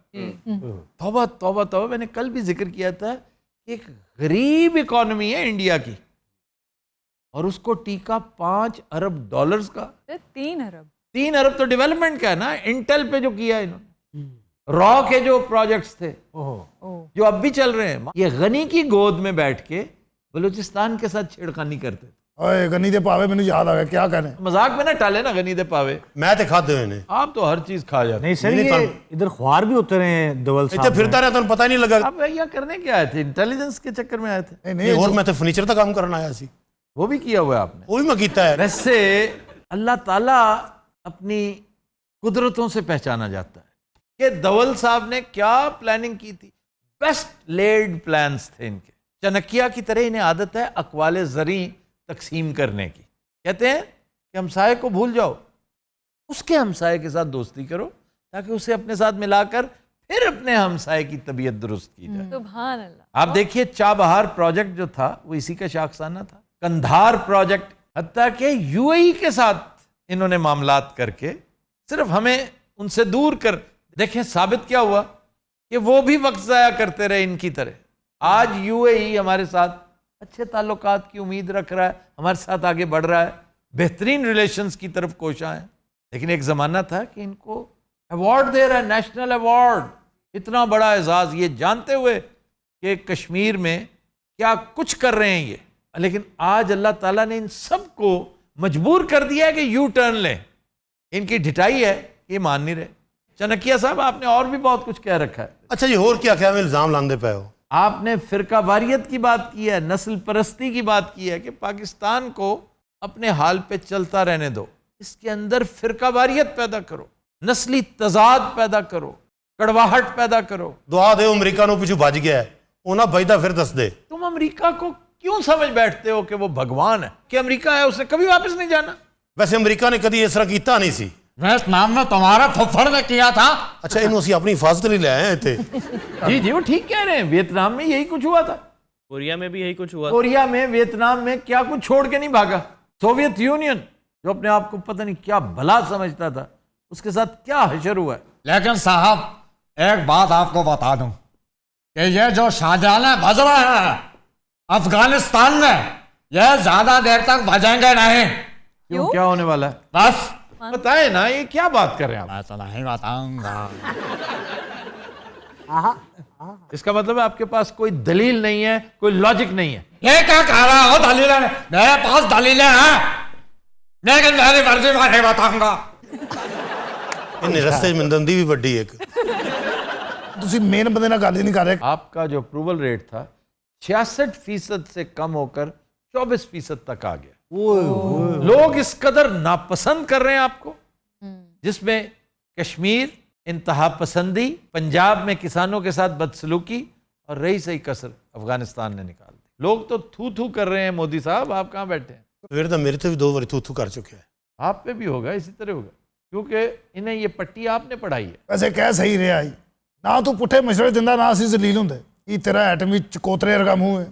[SPEAKER 1] तौबा तौबा तौबा। मैंने कल भी जिक्र किया था, एक गरीब इकोनॉमी है इंडिया की और उसको टीका $5 अरब का।
[SPEAKER 6] 3 अरब।
[SPEAKER 1] 3 अरब तो डेवलपमेंट का है ना, इंटेल पे जो किया इन्होंने। रॉ के जो प्रोजेक्ट्स थे जो अब भी चल रहे हैं, ये गनी की गोद में बैठ के बलूचिस्तान के साथ छेड़खानी करते थे।
[SPEAKER 3] ओए गनी दे पावे मैंने याद आ गया, क्या कहने
[SPEAKER 1] मजाक में ना टाले ना गनी दे पावे,
[SPEAKER 2] मैं तो खाते हुए ने
[SPEAKER 1] आप तो हर चीज खा जाते
[SPEAKER 8] नहीं सर, ये इधर ख्वार भी उतरे हैं धवल
[SPEAKER 2] इतने
[SPEAKER 8] साहब
[SPEAKER 2] फिरता रहता पता ही नहीं लगा।
[SPEAKER 1] आप भैया करने क्या आए थे? इंटेलिजेंस के चक्कर में आए थे?
[SPEAKER 3] नहीं
[SPEAKER 2] और मैं तो फर्नीचर का काम करना आया सी,
[SPEAKER 1] वो भी किया हुआ है आपने?
[SPEAKER 2] वो भी मैं कीता है।
[SPEAKER 1] वैसे अल्लाह ताला अपनी कुदरतों से पहचाना जाता है कि धवल साहब ने क्या प्लानिंग की थी। बेस्ट लेड प्लान्स थे इनके। चाणक्य की तरह इन्हें आदत है अकवाले ज़री तकसीम करने की। कहते हैं कि हमसाये को भूल जाओ, उसके हमसाये के साथ दोस्ती करो ताकि उसे अपने साथ मिलाकर फिर अपने हमसाये की तबीयत दुरुस्त की जाए।
[SPEAKER 6] सुभान अल्लाह।
[SPEAKER 1] आप देखिए चाबहार प्रोजेक्ट जो था वो इसी का शाखसाना था। कंधार प्रोजेक्ट, हत्ता कि यूएई के साथ इन्होंने मामलात करके सिर्फ हमें उनसे दूर कर। देखें साबित क्या हुआ कि वो भी वक्त ज़ाया करते रहे इनकी तरह। आज यूएई हमारे साथ अच्छे ताल्लुकात की उम्मीद रख रहा है, हमारे साथ आगे बढ़ रहा है, बेहतरीन रिलेशंस की तरफ कोशा है। लेकिन एक ज़माना था कि इनको अवार्ड दे रहा है, नेशनल अवार्ड, इतना बड़ा एजाज़, ये जानते हुए कि कश्मीर में क्या कुछ कर रहे हैं ये। लेकिन आज अल्लाह ताला ने इन सब को मजबूर कर दिया है कि यू टर्न लें। इनकी ढिठाई है, ये मान नहीं रहे। चाणक्य साहब आपने और भी बहुत कुछ कह रखा है।
[SPEAKER 2] अच्छा जी, और क्या क्या इल्ज़ाम लांदे पे हो?
[SPEAKER 1] आपने फिरका वारियत की बात की है, नस्ल परस्ती की बात की है कि पाकिस्तान को अपने हाल पे चलता रहने दो, इसके अंदर फिरका वारियत पैदा करो, नस्ली तजाद पैदा करो, कड़वाहट पैदा करो।
[SPEAKER 2] दुआ दे अमरीका नो पिछू भज गया है, उन्हें बजदा फिर दस दे।
[SPEAKER 1] तुम अमरीका को क्यों समझ बैठते हो कि वो भगवान है, कि अमरीका है उसने कभी वापस नहीं जाना?
[SPEAKER 2] वैसे अमरीका ने कभी इस तरह किया नहीं सी।
[SPEAKER 5] वियतनाम में तुम्हारा फुफड़ ने किया था।
[SPEAKER 2] अच्छा, इन्हों से अपनी हिफाजत नहीं ले आए थे।
[SPEAKER 1] जी जी वो ठीक कह रहे हैं, वियतनाम में यही कुछ हुआ था,
[SPEAKER 13] कोरिया में भी यही कुछ हुआ।
[SPEAKER 1] कोरिया में, वियतनाम में क्या कुछ छोड़ के नहीं भागा। सोवियत यूनियन जो अपने आप को पता नहीं क्या भला समझता था, उसके साथ क्या हशर हुआ है।
[SPEAKER 5] लेकिन साहब एक बात आपको बता दूं कि ये जो शाहजहां बज रहे हैं अफगानिस्तान में, ये ज्यादा देर तक बजेंगे नहीं।
[SPEAKER 1] क्यों, क्या होने वाला है?
[SPEAKER 5] बस
[SPEAKER 1] बताए ना, ये क्या बात कर रहे हैं आप?
[SPEAKER 5] मैं तो नहीं बताऊंगा।
[SPEAKER 1] इसका मतलब है आपके पास कोई दलील नहीं है, कोई लॉजिक नहीं है।
[SPEAKER 5] ये क्या कह रहा हो? दलीलें मेरे पास दलीलें हैं, लेकिन मेरी मर्जी में नहीं बताऊंगा।
[SPEAKER 2] इन्हें रस्ते में दंदी भी बड़ी एक।
[SPEAKER 3] तुसी मेन बंदे ना गल ही नहीं कर रहे।
[SPEAKER 1] आपका जो अप्रूवल रेट था 66% से कम होकर 24% तक आ गया। लोग इस कदर नापसंद कर रहे हैं आपको, जिसमें कश्मीर इंतहा पसंदी, पंजाब में किसानों के साथ बदसलूकी और रही सही कसर अफगानिस्तान ने निकाल दी। लोग तो थू थू कर रहे हैं। मोदी साहब आप कहाँ बैठे हैं?
[SPEAKER 2] फिर तो मेरे तो भी 2 बार थू थू कर चुके हैं।
[SPEAKER 1] आप पे भी होगा, इसी तरह होगा, क्योंकि इन्हें ये पट्टी आपने पढ़ाई है।
[SPEAKER 3] वैसे कह सही रहा ही ना, तू पुठे मशवरे दिंदा ना असीं जलील हुंदे। ये तेरा एटमी चकोतरे वर्गा मुंह है।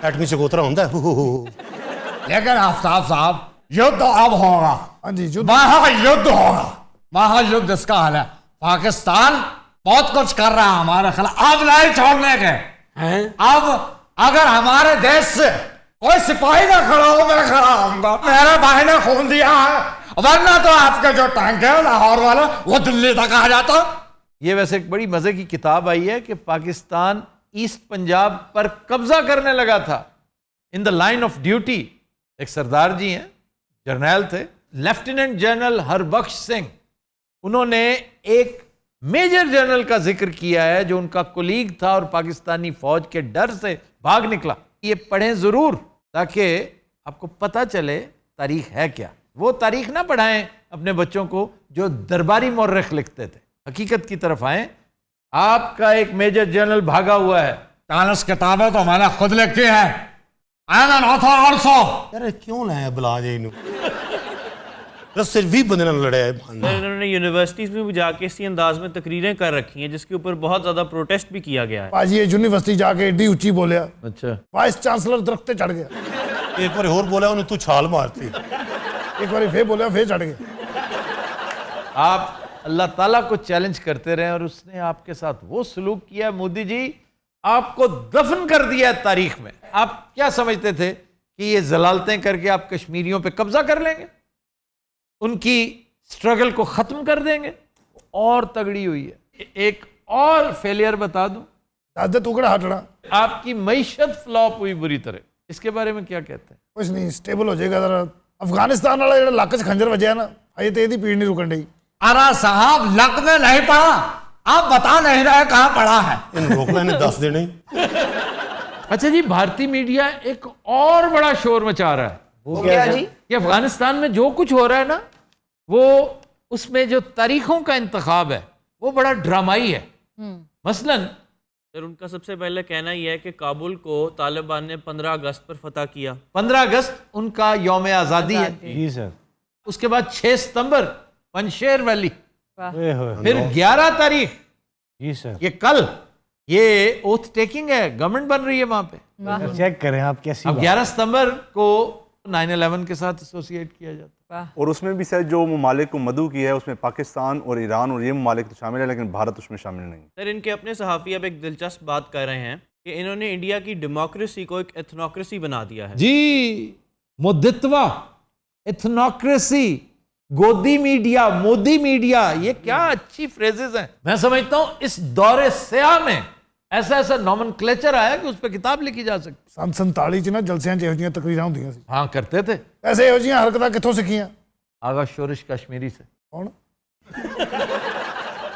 [SPEAKER 2] एटमी चकोतरा होंदा है।
[SPEAKER 5] लेकिन आफ्ताब साहब युद्ध अब होगा।
[SPEAKER 3] हाँ जी, युद्ध
[SPEAKER 5] महायुद्ध होगा। महायुद्ध इसका हाल है। पाकिस्तान बहुत कुछ कर रहा है हमारे खिलाफ, अब नहीं छोड़ने के। अब अगर हमारे देश से कोई सिपाही ना खड़ा हो, मैं खड़ा होऊंगा। मेरे भाई ने खून दिया है, वरना तो आपके जो टैंक है लाहौर वाला, वो दिल्ली तक आ जाता।
[SPEAKER 1] ये वैसे एक बड़ी मजे की किताब आई है कि पाकिस्तान ईस्ट पंजाब पर कब्जा करने लगा था in the line of duty. एक सरदार जी हैं, जर्नैल थे, लेफ्टिनेंट जनरल हरबख्श सिंह, उन्होंने एक मेजर जनरल का जिक्र किया है जो उनका कुलीग था और पाकिस्तानी फौज के डर से भाग निकला। ये पढ़ें जरूर ताकि आपको पता चले तारीख है क्या। वो तारीख ना पढ़ाएं अपने बच्चों को जो दरबारी मौर्रिख लिखते थे। हकीकत की तरफ आए। आपका एक मेजर जनरल भागा हुआ है।
[SPEAKER 5] 40 किताबें तो मैंने खुद लिखी है।
[SPEAKER 2] यार क्यों लाया बुला जे इनू? रस्ते 20 बंदे नाल लड़े है।
[SPEAKER 13] इन्होंने यूनिवर्सिटीज में भी जाके इसी अंदाज में तकरीरें कर रखी हैं, जिसके ऊपर बहुत ज्यादा प्रोटेस्ट भी किया गया है।
[SPEAKER 3] भाजी ये यूनिवर्सिटी जाके एडी ऊंची बोलिया।
[SPEAKER 1] अच्छा,
[SPEAKER 3] वाइस चांसलर दरख्ते चढ़ गया।
[SPEAKER 2] एक बार और बोला उन्हें, तू छाल मारती।
[SPEAKER 3] एक बार फिर बोलिया, फिर चढ़ गया।
[SPEAKER 1] आप अल्लाह ताला को चैलेंज करते रहे और उसने आपके साथ वो सलूक किया। मोदी जी आपको दफन कर दिया है तारीख में। आप क्या समझते थे कि ये जलालतें करके आप कश्मीरियों पे कब्जा कर लेंगे, उनकी स्ट्रगल को खत्म कर देंगे? और तगड़ी हुई है। एक और फेलियर बता दूं,
[SPEAKER 3] दादा तू कड़ा हटना,
[SPEAKER 1] आपकी मईशत फ्लॉप हुई बुरी तरह, इसके बारे में क्या कहते हैं?
[SPEAKER 3] कुछ नहीं, स्टेबल हो जाएगा जरा। अफगानिस्तान वाला जो लक च खंजर वजया ना, अजे तो यदी पीड़ नहीं रुकन डी।
[SPEAKER 5] अरे साहब लक में नहीं पड़ा, आप बता नहीं रहे कहाँ पड़ा है।
[SPEAKER 2] इन रोकना ने 10 देने।
[SPEAKER 1] अच्छा जी, भारतीय मीडिया एक और बड़ा शोर मचा रहा है।
[SPEAKER 4] वो क्या जी?
[SPEAKER 1] कि अफगानिस्तान में जो कुछ हो रहा है ना, वो उसमें जो तारीखों का इंतखाब है वो बड़ा ड्रामाई है। मसलन
[SPEAKER 13] सर उनका सबसे पहले कहना यह है कि काबुल को तालिबान ने 15 अगस्त पर फतह किया।
[SPEAKER 1] 15 अगस्त उनका यौम आज़ादी है
[SPEAKER 8] जी सर।
[SPEAKER 1] उसके बाद 6 सितंबर पंशेर वैली,
[SPEAKER 8] फिर
[SPEAKER 1] फिर 11 तारीख
[SPEAKER 8] जी सर।
[SPEAKER 1] ये कल, ये ओथ टेकिंग है, गवर्नमेंट बन रही है वहां पे।
[SPEAKER 8] चेक करें आप कैसी
[SPEAKER 1] अब 11 सितंबर को 9/11 के साथ एसोसिएट किया जाता है।
[SPEAKER 14] और उसमें भी सर जो ममालिक को मदऊ किया है उसमें पाकिस्तान और ईरान और ये ममालिक तो शामिल है, लेकिन भारत उसमें शामिल नहीं।
[SPEAKER 13] सर इनके अपने सहाफ़ी अब एक दिलचस्प बात कर रहे हैं कि इन्होंने इंडिया की डेमोक्रेसी को एक एथनोक्रेसी बना दिया है।
[SPEAKER 1] जी, मुद्दित्वा, एथनोक्रेसी, गोदी मीडिया, मोदी मीडिया, ये क्या अच्छी फ्रेजेस हैं। मैं समझता हूं इस दौरे स्याह में ऐसा ऐसा नॉमेनक्लेचर आया कि उस पर किताब लिखी जा सकती।
[SPEAKER 3] 47 ਚ ਨਾ ਜਲਸਿਆਂ ਚ ਇਹੋ ਜਿਹੀਆਂ ਤਕਰੀਰਾਂ ਹੁੰਦੀਆਂ ਸੀ।
[SPEAKER 1] हाँ करते थे।
[SPEAKER 3] ਵੈਸੇ ਇਹੋ ਜਿਹੀਆਂ ਹਰਕਤਾਂ ਕਿੱਥੋਂ ਸਿੱਖੀਆਂ?
[SPEAKER 1] आगा शोरिश कश्मीरी से।
[SPEAKER 3] कौन?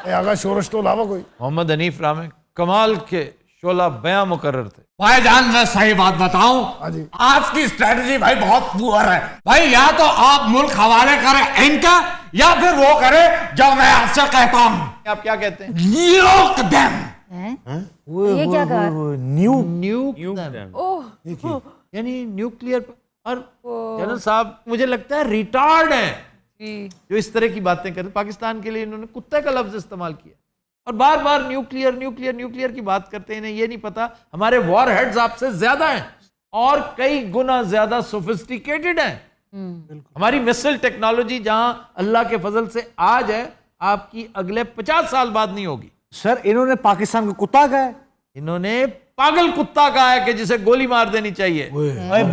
[SPEAKER 3] ਇਹ आगा शोरश तो अलावा कोई?
[SPEAKER 1] मोहम्मद हनीफ रामे कमाल के शोला बयां मुकर्रर थे।
[SPEAKER 5] भाईजान मैं सही बात बताऊं, आज की स्ट्रेटजी भाई बहुत पुअर है भाई। या तो आप मुल्क हवाले करें इनका, या फिर वो करे जो मैं आपसे कहता हूं।
[SPEAKER 1] आप क्या कहते हैं?
[SPEAKER 5] न्यूक देम।
[SPEAKER 11] ये क्या कहा?
[SPEAKER 1] देखिए, यानी न्यूक्लियर। और जनरल साहब मुझे लगता है रिटार्ड है जो इस तरह की बातें करते। पाकिस्तान के लिए इन्होंने कुत्ते का लफ्ज इस्तेमाल किया और बार बार न्यूक्लियर न्यूक्लियर न्यूक्लियर की बात करते हैं। इन्हें ये नहीं पता हमारे वॉर हेड्स आपसे ज्यादा हैं और कई गुना ज्यादा सोफिस्टिकेटेड हैं। हमारी मिसाइल टेक्नोलॉजी जहां अल्लाह के फजल से आज है, आपकी अगले 50 साल बाद नहीं होगी।
[SPEAKER 8] सर इन्होंने पाकिस्तान को कुत्ता कहा है,
[SPEAKER 1] इन्होंने पागल कुत्ता कहा है कि जिसे गोली मार देनी चाहिए।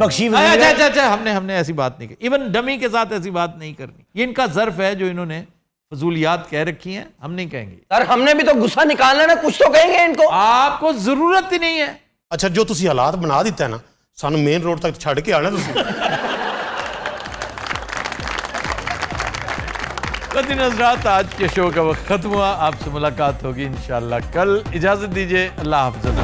[SPEAKER 8] बख्शी
[SPEAKER 1] अच्छा, हमने ऐसी बात नहीं की, इवन डमी के साथ ऐसी बात नहीं करनी। ये इनका ज़र्फ है जो इन्होंने फजूलियात कह रखी हैं, हम नहीं कहेंगे।
[SPEAKER 4] सर हमने भी तो गुस्सा निकालना ना, कुछ तो कहेंगे इनको।
[SPEAKER 1] आपको जरूरत ही नहीं है।
[SPEAKER 2] अच्छा जो तुसी हालात बना दिता है ना, सानू मेन रोड तक छड़ के आना तुसी।
[SPEAKER 1] हज़रात आज के शो का वक्त खत्म हुआ। आपसे मुलाकात होगी इंशाअल्लाह कल। इजाजत दीजिए, अल्लाह हाफ़िज़।